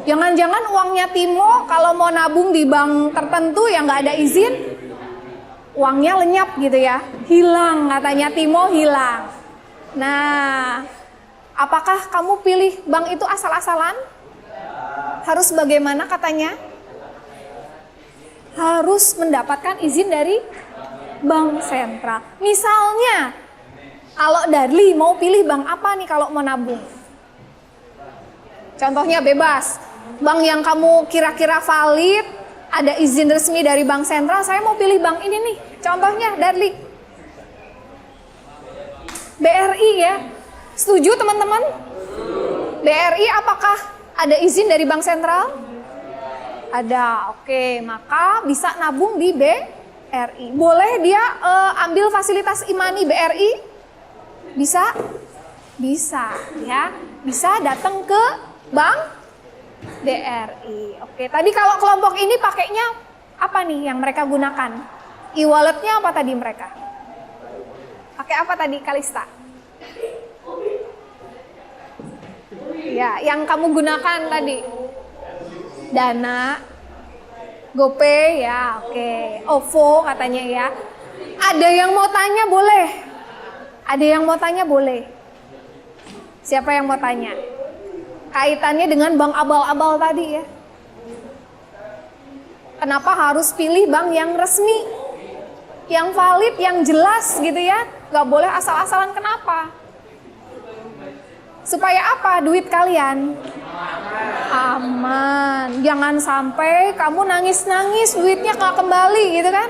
Jangan-jangan uangnya Timo kalau mau nabung di bank tertentu yang nggak ada izin, uangnya lenyap gitu ya, hilang katanya Timo hilang. Nah, apakah kamu pilih bank itu asal-asalan? Harus bagaimana katanya? Harus mendapatkan izin dari bank sentral. Misalnya, kalau Darli mau pilih bank apa nih kalau mau nabung? Contohnya bebas, bank yang kamu kira-kira valid, ada izin resmi dari bank sentral, saya mau pilih bank ini nih. Contohnya Darli. BRI ya. Setuju teman-teman? BRI apakah ada izin dari bank sentral? Ada. Oke, maka bisa nabung di BRI. Boleh dia ambil fasilitas e-money BRI? Bisa? Bisa ya. Bisa datang ke bank BRI. Oke, tadi kalau kelompok ini pakainya apa nih yang mereka gunakan? E-walletnya apa tadi mereka? Pakai apa tadi Kalista? Ya, yang kamu gunakan tadi. Dana, GoPay ya, oke. OVO katanya ya. Ada yang mau tanya boleh? Ada yang mau tanya boleh? Siapa yang mau tanya? Kaitannya dengan bank abal-abal tadi ya. Kenapa harus pilih bank yang resmi? Yang valid, yang jelas gitu ya. Gak boleh asal-asalan, kenapa? Supaya apa duit kalian? Aman. Jangan sampai kamu nangis-nangis duitnya nggak kembali gitu kan.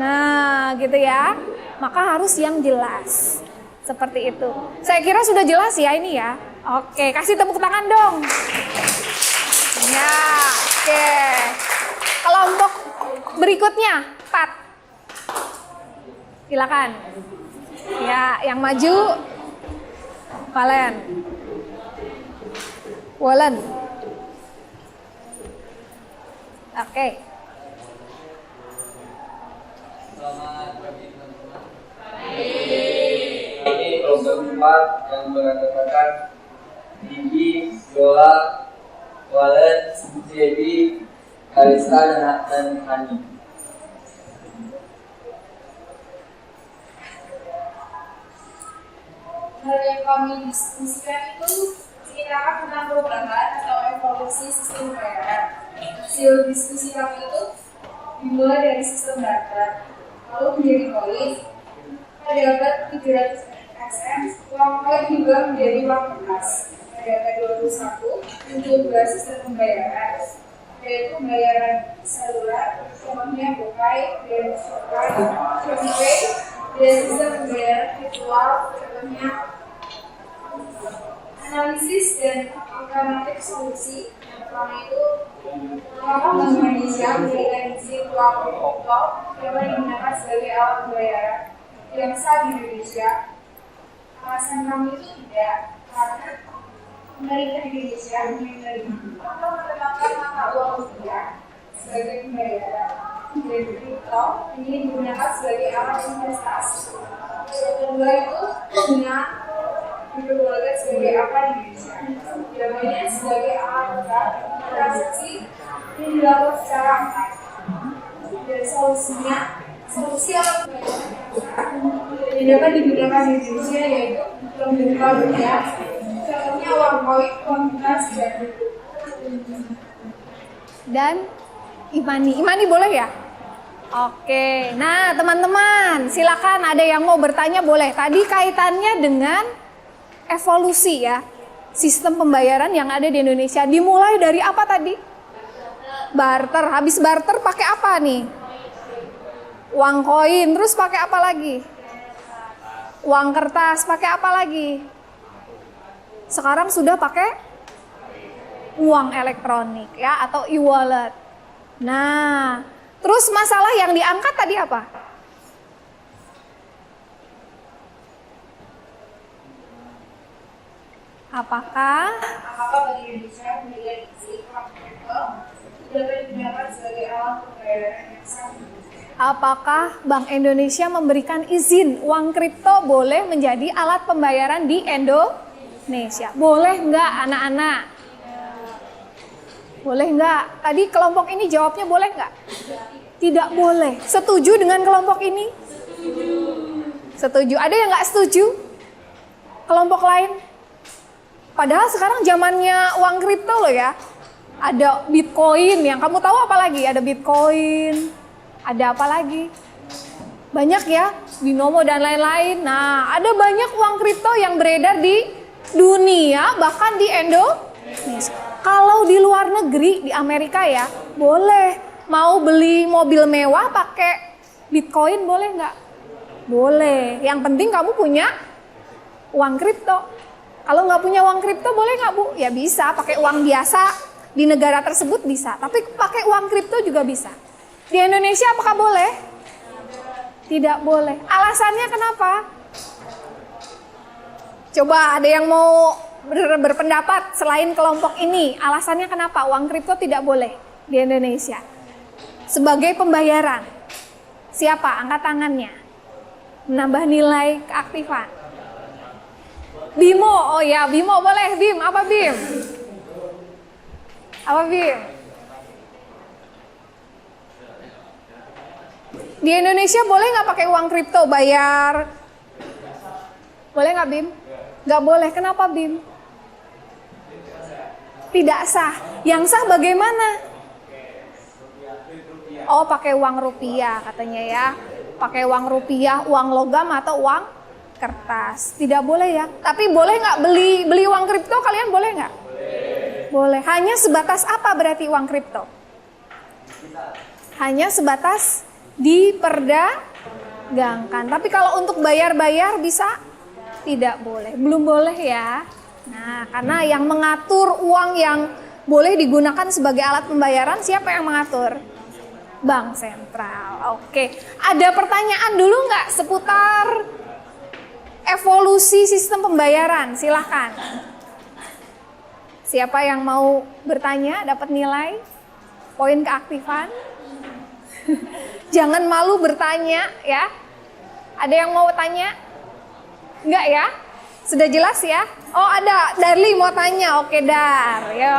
Nah gitu ya. Maka harus yang jelas. Seperti itu. Saya kira sudah jelas ya ini ya. Oke, kasih tepuk tangan dong. Ya, oke. Kelompok berikutnya, Pat. Silakan. Ya, yang maju Valen. Wallen. Oke. Selamat pagi teman-teman. Ini kelompok 4 yang mengatakan Didi, Yola, Wallen, Jadi, Kalista, dan Hani. Hal yang kami diskusikan itu sekitaran tentang perubahan atau evolusi sistem pembayaran. Hasil diskusi kami itu dimulai dari sistem barter, lalu menjadi koin, pada abad 300 SM, uang koin juga menjadi uang kertas. Pada abad 21, muncul dua sistem pembayaran, yaitu pembayaran seluler, contohnya GoPay dan ShopPay, dan sistem pembayaran virtual, contohnya analisis dan alternatif solusi. Yang pertama itu Bank Indonesia memberikan izin uang kripto dapat digunakan sebagai alat pembayaran yang sah di Indonesia. Alasan kami itu tidak, karena pemerintah Indonesia menerima atau menetapkan mata uang rupiah sebagai pembayaran dan kripto ini digunakan sebagai alat investasi. Kedua itu dengan diperbolehkan sebagai apa di Indonesia, jawabannya sebagai alat transaksi yang dilakukan secara online. Dan solusi alat pembayaran yang dapat digunakan di Indonesia yaitu membuka rupiah, contohnya uang koin, uang kertas, Dan Imani boleh ya? Oke, nah teman-teman silakan ada yang mau bertanya boleh. Tadi kaitannya dengan evolusi ya, sistem pembayaran yang ada di Indonesia. Dimulai dari apa tadi? Barter. Habis barter pakai apa nih? Uang koin. Terus pakai apa lagi? Uang kertas. Pakai apa lagi? Sekarang sudah pakai uang elektronik ya, atau e-wallet. Nah, terus masalah yang diangkat tadi apa? Apakah Bank Indonesia memberikan izin uang kripto dapat digunakan sebagai alat pembayaran yang sah? Apakah Bank Indonesia memberikan izin uang kripto boleh menjadi alat pembayaran di Indonesia? Boleh nggak anak-anak? Boleh nggak? Tadi kelompok ini jawabnya boleh nggak? Tidak boleh. Setuju dengan kelompok ini? Setuju. Ada yang nggak setuju? Kelompok lain? Padahal sekarang zamannya uang kripto loh ya. Ada Bitcoin, yang kamu tahu apa lagi? Ada Bitcoin, ada apa lagi? Banyak ya, Binomo dan lain-lain. Nah, ada banyak uang kripto yang beredar di dunia, bahkan di Indonesia. Kalau di luar negeri, di Amerika ya, boleh. Mau beli mobil mewah pakai Bitcoin boleh nggak? Boleh. Yang penting kamu punya uang kripto. Kalau nggak punya uang kripto boleh nggak Bu? Ya bisa, pakai uang biasa di negara tersebut bisa. Tapi pakai uang kripto juga bisa. Di Indonesia apakah boleh? Tidak boleh. Alasannya kenapa? Coba ada yang mau berpendapat selain kelompok ini. Alasannya kenapa uang kripto tidak boleh di Indonesia? Sebagai pembayaran. Siapa? Angkat tangannya. Menambah nilai keaktifan. Bimo, oh ya Bimo boleh. Bim, apa Bim? Apa Bim? Di Indonesia boleh nggak pakai uang kripto bayar? Boleh nggak Bim? Nggak boleh. Kenapa Bim? Tidak sah. Yang sah bagaimana? Oh pakai uang rupiah katanya ya. Pakai uang rupiah, uang logam atau uang kertas. Tidak boleh ya. Tapi boleh nggak beli uang kripto? Kalian boleh nggak? Boleh. Hanya sebatas apa berarti uang kripto? Hanya sebatas diperdagangkan. Tapi kalau untuk bayar-bayar bisa? Tidak boleh. Belum boleh ya. Nah, karena yang mengatur uang yang boleh digunakan sebagai alat pembayaran siapa yang mengatur? Bank Sentral. Oke. Ada pertanyaan dulu nggak seputar evolusi sistem pembayaran? Silahkan. Siapa yang mau bertanya dapat nilai? Poin keaktifan? Jangan malu bertanya ya. Ada yang mau tanya? Enggak ya? Sudah jelas ya? Oh ada, Darli mau tanya. Oke Dar, yo.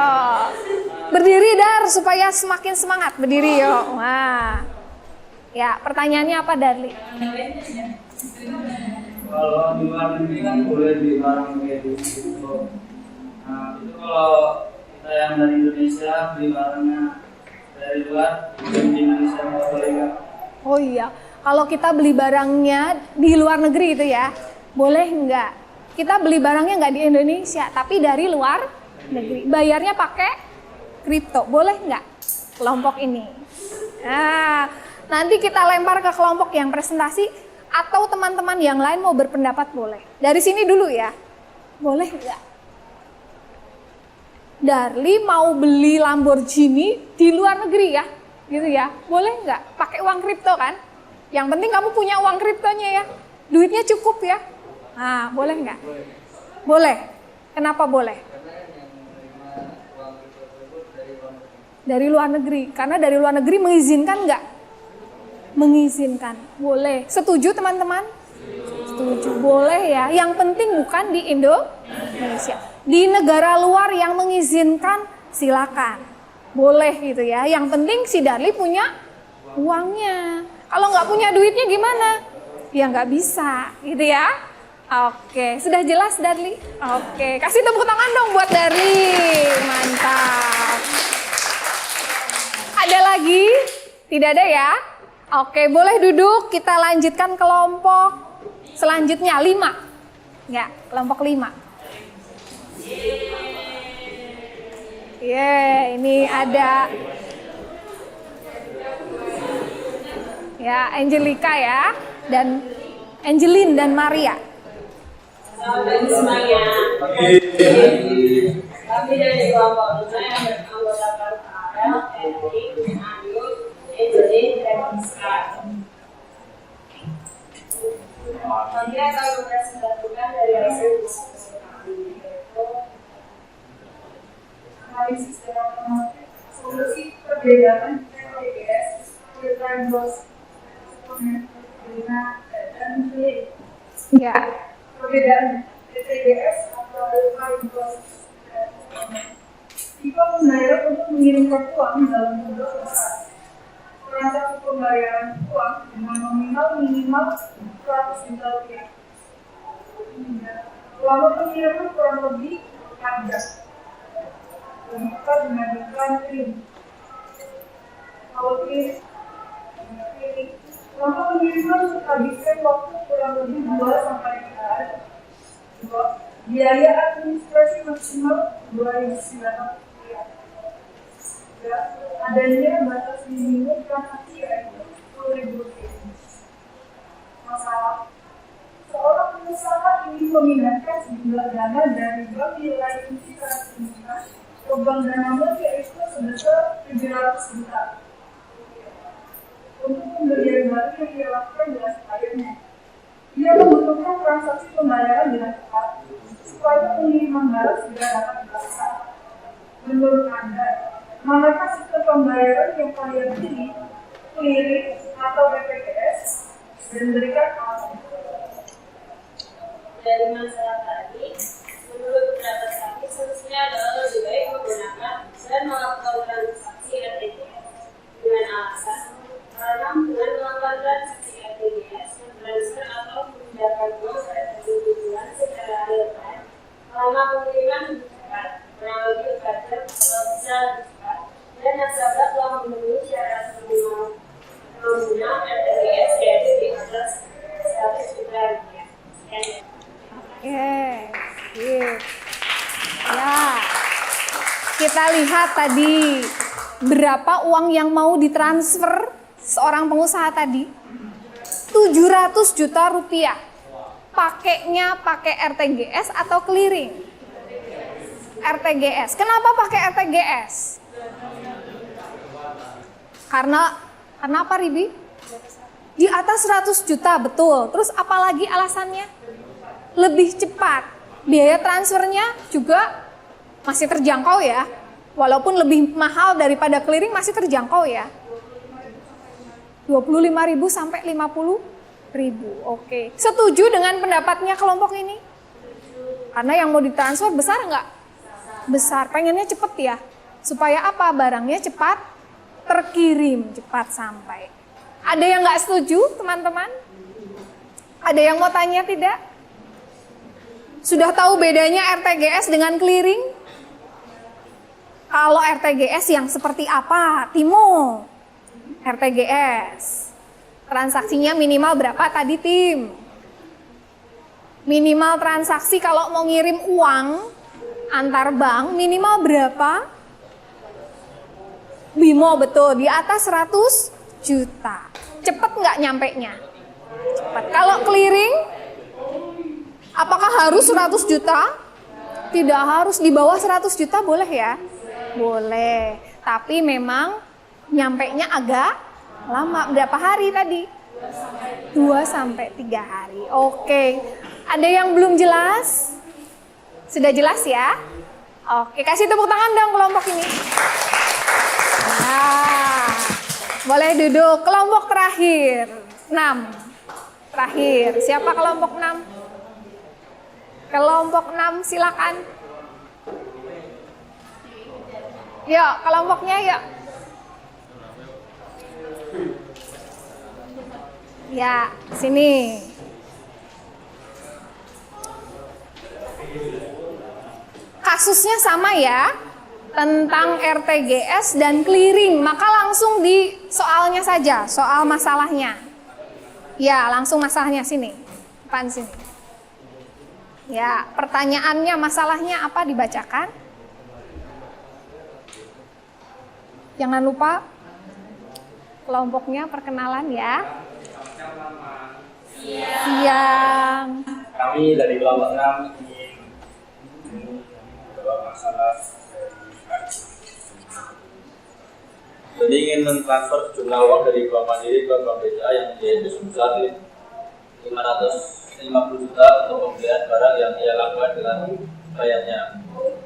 Berdiri Dar supaya semakin semangat. Berdiri yo. Wah. Ya, pertanyaannya apa Darli? Kalau di luar negeri kan boleh beli barang kayak gitu. Nah, itu kalau kita yang dari Indonesia beli barangnya dari luar, di Indonesia nggak boleh nggak? Oh iya, kalau kita beli barangnya di luar negeri itu ya, boleh nggak? Kita beli barangnya nggak di Indonesia, tapi dari luar negeri. Bayarnya pakai kripto, boleh nggak? Kelompok ini. Nah, nanti kita lempar ke kelompok yang presentasi atau teman-teman yang lain mau berpendapat boleh. Dari sini dulu ya, boleh nggak? Darli mau beli Lamborghini di luar negeri ya, gitu ya, boleh nggak? Pakai uang kripto kan? Yang penting kamu punya uang kriptonya ya, duitnya cukup ya. Nah, boleh nggak? Boleh. Kenapa boleh? Dari luar negeri, karena dari luar negeri mengizinkan nggak? Mengizinkan, boleh. Setuju teman-teman? Setuju, boleh ya. Yang penting bukan di Indonesia. Di negara luar yang mengizinkan silakan, boleh gitu ya. Yang penting si Darli punya uangnya. Kalau nggak punya duitnya gimana? Ya nggak bisa gitu ya. Oke, sudah jelas Darli? Oke, kasih tepuk tangan dong buat Darli. Mantap. Ada lagi? Tidak ada ya? Oke, boleh duduk. Kita lanjutkan kelompok selanjutnya 5. Ya, kelompok 5. Ini ada ya Angelica ya dan Angelin dan Maria. Selamat semuanya. Kami dari kelompok 5 yang beranggotakan Farel, Erik, Ayu, Angelin, dan Iska. Kami akan mempresentasikan dari hasil diskusi kami, yaitu analisis dan alternatif solusi perbedaan TTS, filteran bos, dan pilih. Ya. Perbedaan TTS atau filteran bos. Tipe pembayaran untuk mengirimkan uang dalam bentuk kertas. Transaksi pembayaran uang dengan nominal minimal 100 juta rupiah. Lama pengiriman kurang lebih 4 jam. Kita dibandingkan krim. Kalau krim, lama pengiriman menghabiskan waktu kurang lebih 2 sampai 3 hari. Biaya administrasi maksimal 2.900 rupiah. Adanya batas minimum transaksi yaitu 10.000 rupiah. Masalah, seorang pengusaha ingin memindahkan sejumlah dana dari bank nilai inti transaksinya ke bank dana yaitu sebesar 700 juta. Untuk pembelian baru yang dia lakukan jelas kayaknya. Dia membutuhkan transaksi pembayaran dengan cepat supaya pengiriman barang segera dapat dilakukan. Menurut Anda, manakah sistem pembayaran yang kalian pilih, clearing atau BPJS, dan berikan alasan? Dari masalah tadi, menurut pendapat kami, solusinya adalah lebih baik menggunakan dan melakukan transaksi RTGS dengan alasan karena dengan melakukan transaksi RTGS, mentransfer atau memindahkan uang ke rekening tujuan secara real time, lama pengiriman lebih cepat, kurang lebih 4 jam atau bisa lebih cepat, dan nasabah telah memenuhi syarat minimal pengguna RTGS yaitu di atas 100 juta rupiah. Sekian. Sip. Ya. Kita lihat tadi berapa uang yang mau ditransfer seorang pengusaha tadi. 700 juta rupiah. Pakainya pakai RTGS atau clearing? RTGS. Kenapa pakai RTGS? Karena apa Ribi? Di atas 100 juta, betul. Terus apalagi alasannya? Lebih cepat. Biaya transfernya juga masih terjangkau ya. Walaupun lebih mahal daripada clearing masih terjangkau ya. 25.000 sampai 50.000. Oke. Setuju dengan pendapatnya kelompok ini? Karena yang mau ditransfer besar nggak? Besar. Pengennya cepet ya. Supaya apa? Barangnya cepat terkirim, cepat sampai. Ada yang nggak setuju, teman-teman? Ada yang mau tanya tidak? Sudah tahu bedanya RTGS dengan clearing? Kalau RTGS yang seperti apa? Timo. RTGS. Transaksinya minimal berapa tadi tim? Minimal transaksi kalau mau ngirim uang antar bank minimal berapa? Bimo, betul, di atas 100 juta. Cepet nggak nyampenya? Cepet. Kalau clearing, apakah harus 100 juta? Tidak harus, di bawah 100 juta boleh ya? Boleh. Tapi memang nyampenya agak lama. Berapa hari tadi? 2 sampai 3 hari. Oke. Ada yang belum jelas? Sudah jelas ya? Oke, kasih tepuk tangan dong kelompok ini. Nah, boleh duduk. Kelompok terakhir, 6. Terakhir, siapa kelompok 6? Kelompok 6 silakan. Yuk, kelompoknya yuk. Ya, sini. Kasusnya sama ya, tentang RTGS dan clearing, maka langsung di soalnya saja, soal masalahnya. Ya, langsung masalahnya sini, depan sini. Ya, pertanyaannya, masalahnya apa dibacakan? Jangan lupa kelompoknya perkenalan ya. Siang. Kami dari kelompok 6 ingin menjawab masalah jadi ingin mentransfer jumlah uang dari bank mandiri ke bank BCA yang yaitu sebesar 550 juta untuk pembelian barang yang ia lakukan dengan bayarnya.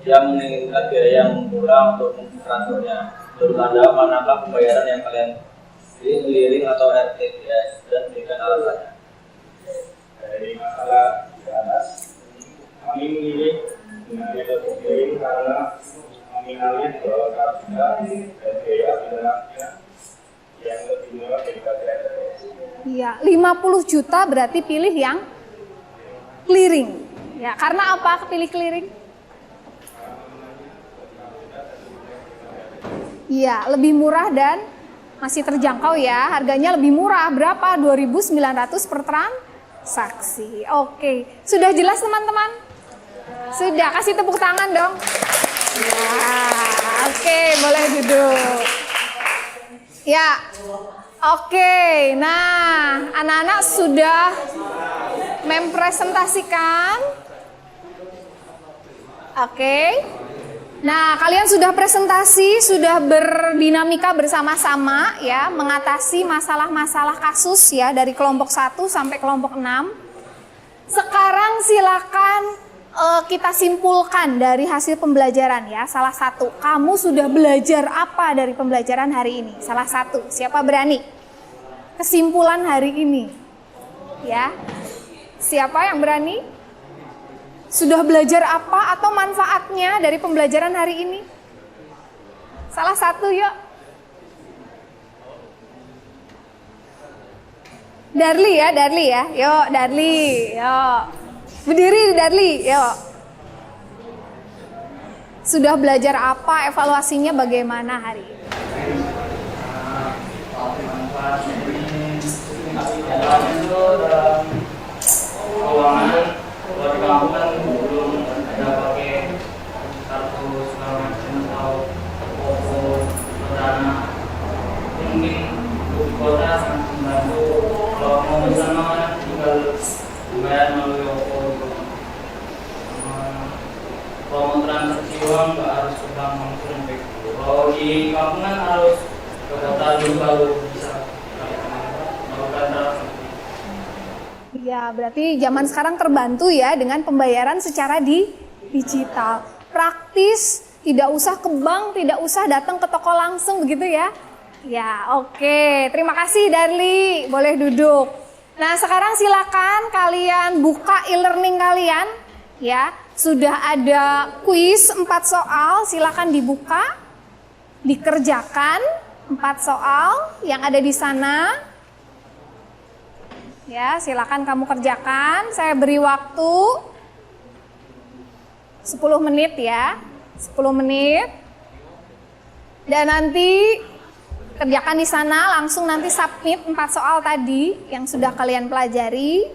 Dia menginginkan biaya yang murah untuk transfernya. Menurut Anda, manakah pembayaran yang kalian clearing atau RTGS dan berikan alasannya? Dari masalah di atas, kami memilih dengan metode clearing karena nominalnya di bawah 100 juta dan biaya administrasinya yang lebih murah daripada RTGS. Iya, 50 juta berarti pilih yang clearing. Ya, karena apa pilih clearing? Iya, lebih murah dan masih terjangkau ya. Harganya lebih murah, berapa? 2.900 per transaksi. Oke, sudah jelas teman-teman? Sudah, kasih tepuk tangan dong. Ya, oke, boleh duduk. Ya, oke. Nah, anak-anak sudah mempresentasikan. Oke. Nah, kalian sudah presentasi, sudah berdinamika bersama-sama ya, mengatasi masalah-masalah kasus ya dari kelompok 1 sampai kelompok 6. Sekarang silakan kita simpulkan dari hasil pembelajaran ya. Salah satu, kamu sudah belajar apa dari pembelajaran hari ini? Salah satu, siapa berani? Kesimpulan hari ini. Ya. Siapa yang berani? Sudah belajar apa atau manfaatnya dari pembelajaran hari ini? Salah satu yuk. Darli ya, Darli ya. Yuk, Darli. Yuk. Berdiri Darli, yuk. Sudah belajar apa, evaluasinya bagaimana hari ini? Keuangan keluarga kamu doang, nggak harus ke bank langsung kayak gitu. Kalau di kampungan harus ke kota dulu baru bisa melakukan transaksi. Ya, berarti zaman sekarang terbantu ya dengan pembayaran secara digital. Praktis, tidak usah ke bank, tidak usah datang ke toko langsung begitu ya. Ya, oke. Terima kasih Darli. Boleh duduk. Nah, sekarang silakan kalian buka e-learning kalian ya. Sudah ada kuis 4 soal, silakan dibuka. Dikerjakan 4 soal yang ada di sana. Ya, silakan kamu kerjakan. Saya beri waktu 10 menit ya. 10 menit. Dan nanti kerjakan di sana, langsung nanti submit 4 soal tadi yang sudah kalian pelajari.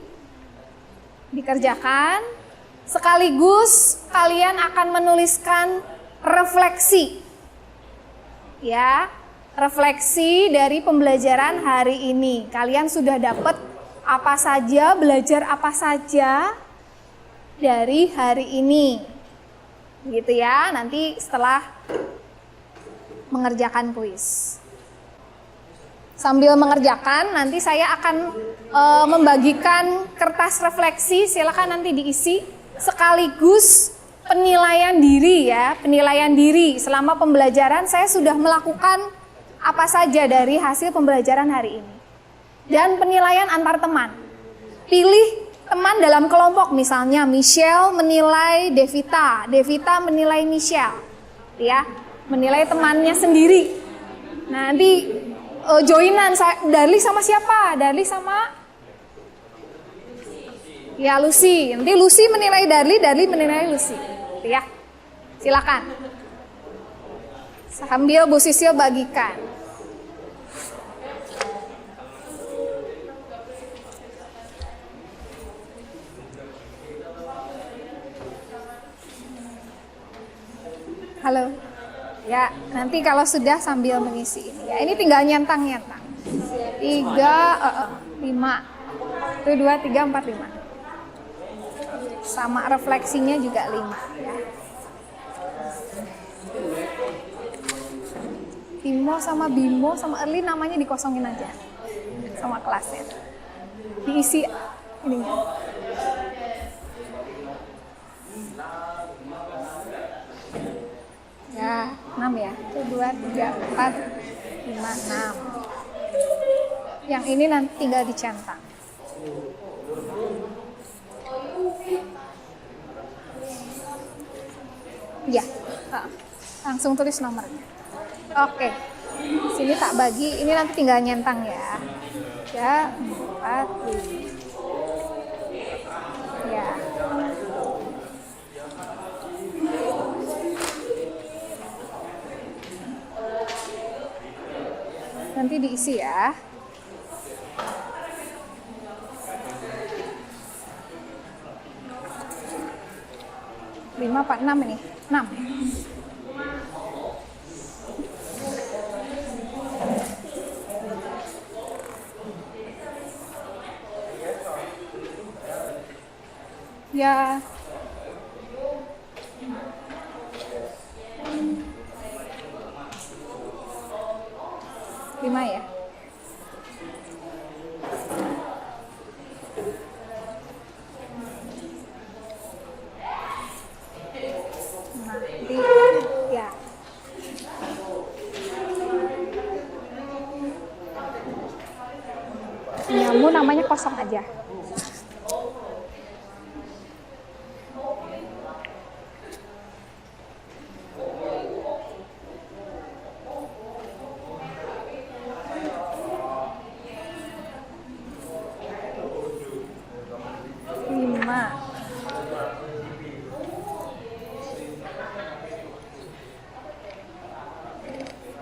Dikerjakan. Sekaligus kalian akan menuliskan refleksi. Ya, refleksi dari pembelajaran hari ini. Kalian sudah dapat apa saja, belajar apa saja dari hari ini. Gitu ya, nanti setelah mengerjakan kuis. Sambil mengerjakan, nanti saya akan membagikan kertas refleksi, silakan nanti diisi, sekaligus penilaian diri ya, penilaian diri selama pembelajaran saya sudah melakukan apa saja dari hasil pembelajaran hari ini. Dan penilaian antar teman. Pilih teman dalam kelompok, misalnya Michelle menilai Devita, Devita menilai Michelle, ya, menilai temannya sendiri. Nah, nanti joinan, Darli sama siapa? Darli sama ya Lucy. Nanti Lucy menilai Darli, Darli menilai Lucy. Ya, silakan. Sambil Bu Sisil bagikan. Halo. Ya, nanti kalau sudah sambil mengisi ini. Ya, ini tinggal nyentang-nyentang. 3, 5. Itu 2, 3, 4, 5. Sama refleksinya juga 5. Ya. Timo sama Bimo sama Erli namanya dikosongin aja. Sama kelasnya. Diisi ininya. Ya, 6 ya. 1, 2, 3, 4, 5, 6. Yang ini nanti tinggal dicentang. Ya, langsung tulis nomornya. Oke. Sini tak bagi, ini nanti tinggal nyentang ya. 3, 4, 5. Ya. Nanti diisi ya. 5 apa 6 ini? 6. Ya. Lima ya. Nanti ya. Nyamu namanya kosong aja.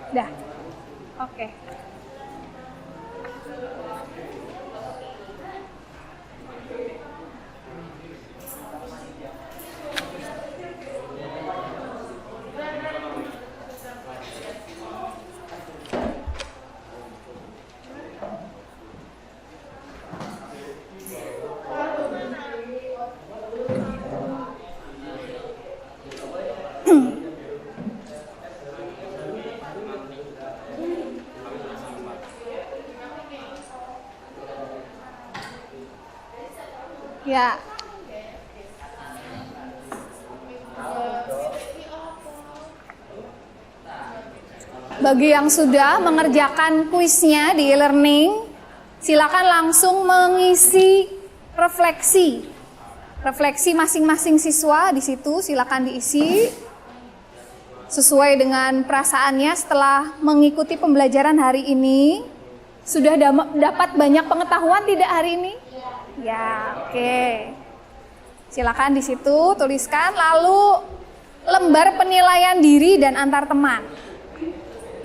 Dah. Oke. Ya. Bagi yang sudah mengerjakan kuisnya di e-learning, silakan langsung mengisi refleksi. Refleksi masing-masing siswa di situ silakan diisi sesuai dengan perasaannya setelah mengikuti pembelajaran hari ini. Sudah dapat banyak pengetahuan tidak hari ini? Ya, oke. Silakan di situ tuliskan, lalu lembar penilaian diri dan antar teman.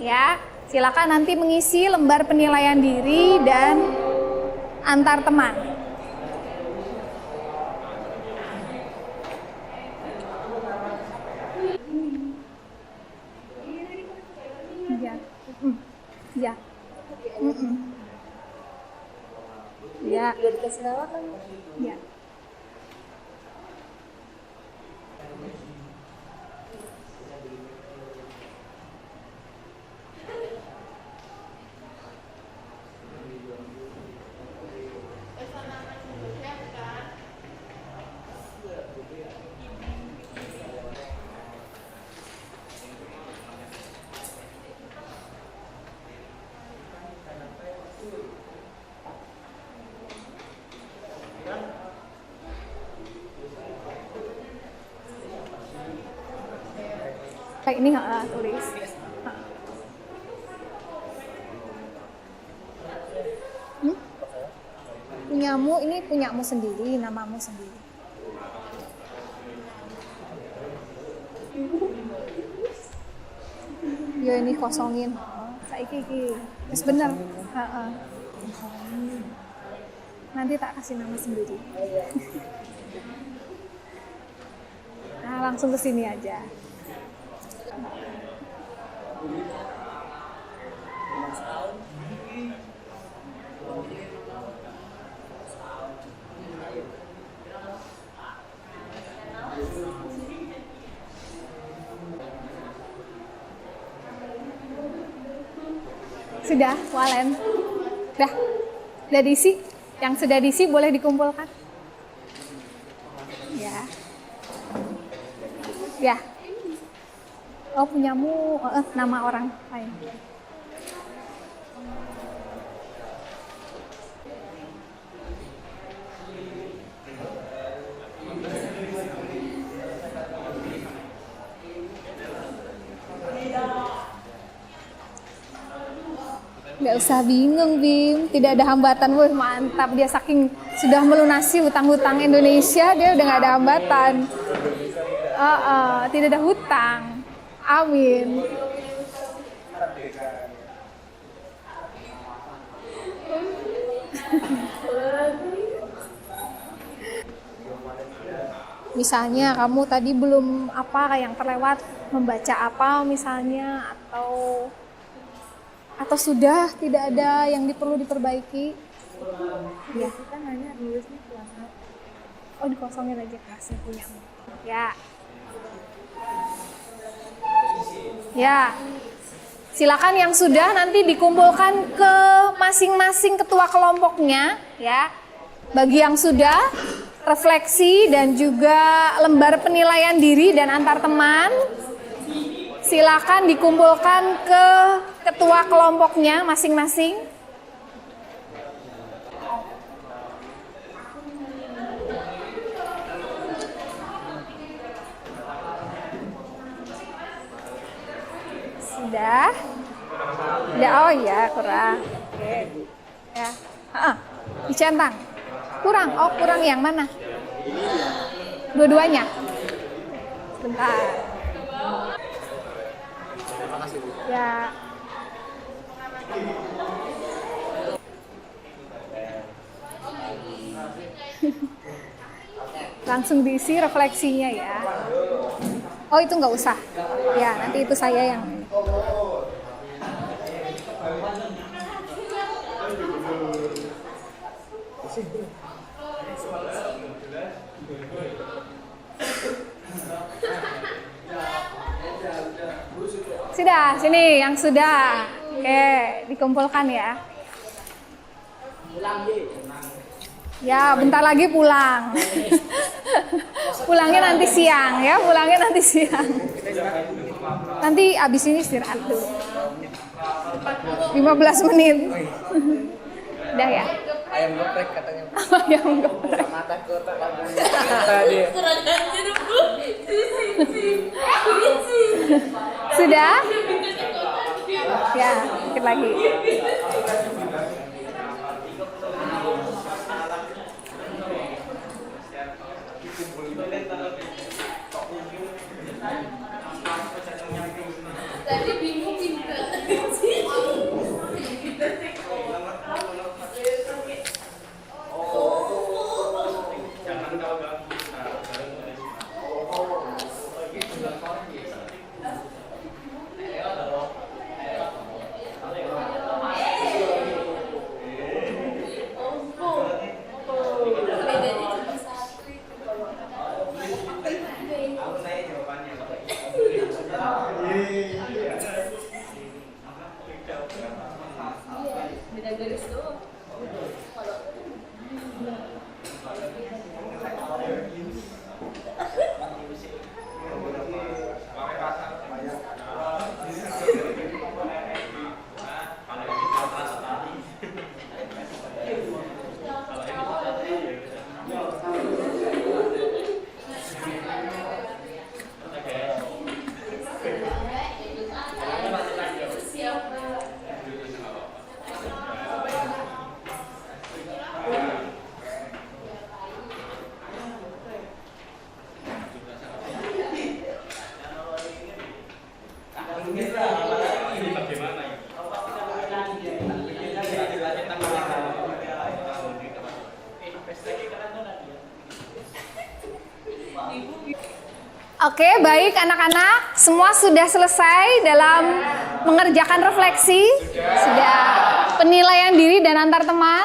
Ya, silakan nanti mengisi lembar penilaian diri dan antar teman. Ya. Ya. Ya. Ya. Kayak ini tulis. Punyamu, ini punyamu sendiri, namamu sendiri. Ya ini kosongin. Saiki iki. Wis bener. Heeh. Nanti tak kasih nama sendiri. Nah, langsung ke sini aja. Sudah, Walen. Sudah diisi. Yang sudah diisi boleh dikumpulkan. Ya. Ya. Oh, punyamu nama orang lain. Nggak usah bingung, Bim. Tidak ada hambatan. Wih, mantap. Dia saking sudah melunasi hutang-hutang Indonesia, dia udah nggak ada hambatan. Tidak ada hutang. Amin. Misalnya kamu tadi belum apa yang terlewat membaca apa misalnya atau sudah tidak ada yang perlu diperbaiki. Ya, kita hanya nulisnya kelas. Oh, dikosongin aja kelasnya punya. Ya. Ya. Silakan yang sudah nanti dikumpulkan ke masing-masing ketua kelompoknya, ya. Bagi yang sudah refleksi dan juga lembar penilaian diri dan antar teman, silakan dikumpulkan ke ketua kelompoknya masing-masing. Sudah? Oh ya, kurang. Oke. Ya. Dicentang. Kurang. Oh, kurang yang mana? Dua-duanya. Bentar. Ya. Langsung diisi refleksinya ya. Oh, itu nggak usah. Ya, nanti itu saya yang. Sudah, sini yang sudah. Oke, dikumpulkan ya. Ya, bentar lagi pulang. Pulangnya nanti siang ya, pulangnya nanti siang. Nanti abis ini istirahat dulu. 15 menit. Udah ya? Ayam geprek katanya. Ayam geprek. Mata kotak Sudah? Ya, dikit lagi. Oke, baik anak-anak, semua sudah selesai dalam mengerjakan refleksi? Sudah. Penilaian diri dan antar teman?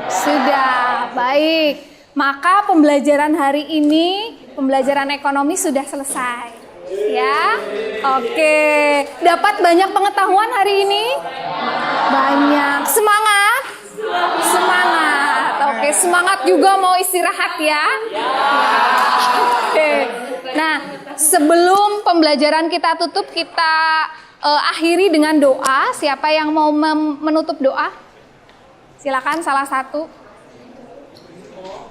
Sudah, baik. Maka pembelajaran hari ini, pembelajaran ekonomi sudah selesai. Ya, oke. Dapat banyak pengetahuan hari ini? Banyak. Semangat? Semangat. Oke, semangat juga mau istirahat ya? Oke. Nah, sebelum pembelajaran kita tutup, kita akhiri dengan doa. Siapa yang mau menutup doa? Silakan salah satu.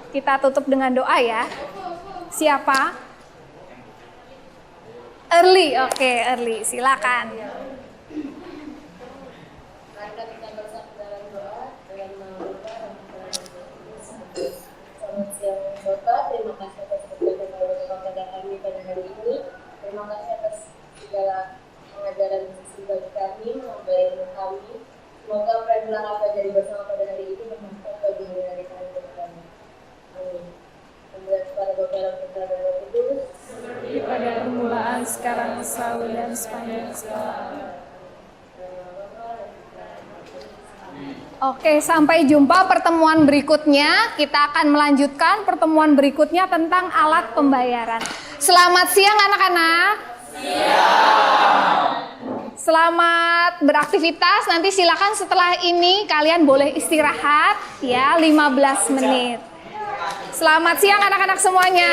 Kita tutup dengan doa ya. Siapa? Early, oke, Early. Silakan. Selamat siang Bapak, terima kasih atas perhatian Bapak pada kami pada hari ini. Terima kasih atas segala pengajaran bagi kami, membayar kami. Semoga peradilan apa jadi bersama pada hari ini bermanfaat bagi hari kami ke depan. Amin. Kemudian kepada Bapak yang Putra dan Roh Kudus, Seperti pada permulaan, sekarang, selalu, dan sepanjang segala. Oke, sampai jumpa pertemuan berikutnya. Kita akan melanjutkan pertemuan berikutnya tentang alat pembayaran. Selamat siang anak-anak. Selamat beraktivitas. Nanti silakan setelah ini kalian boleh istirahat ya 15 menit. Selamat siang anak-anak semuanya.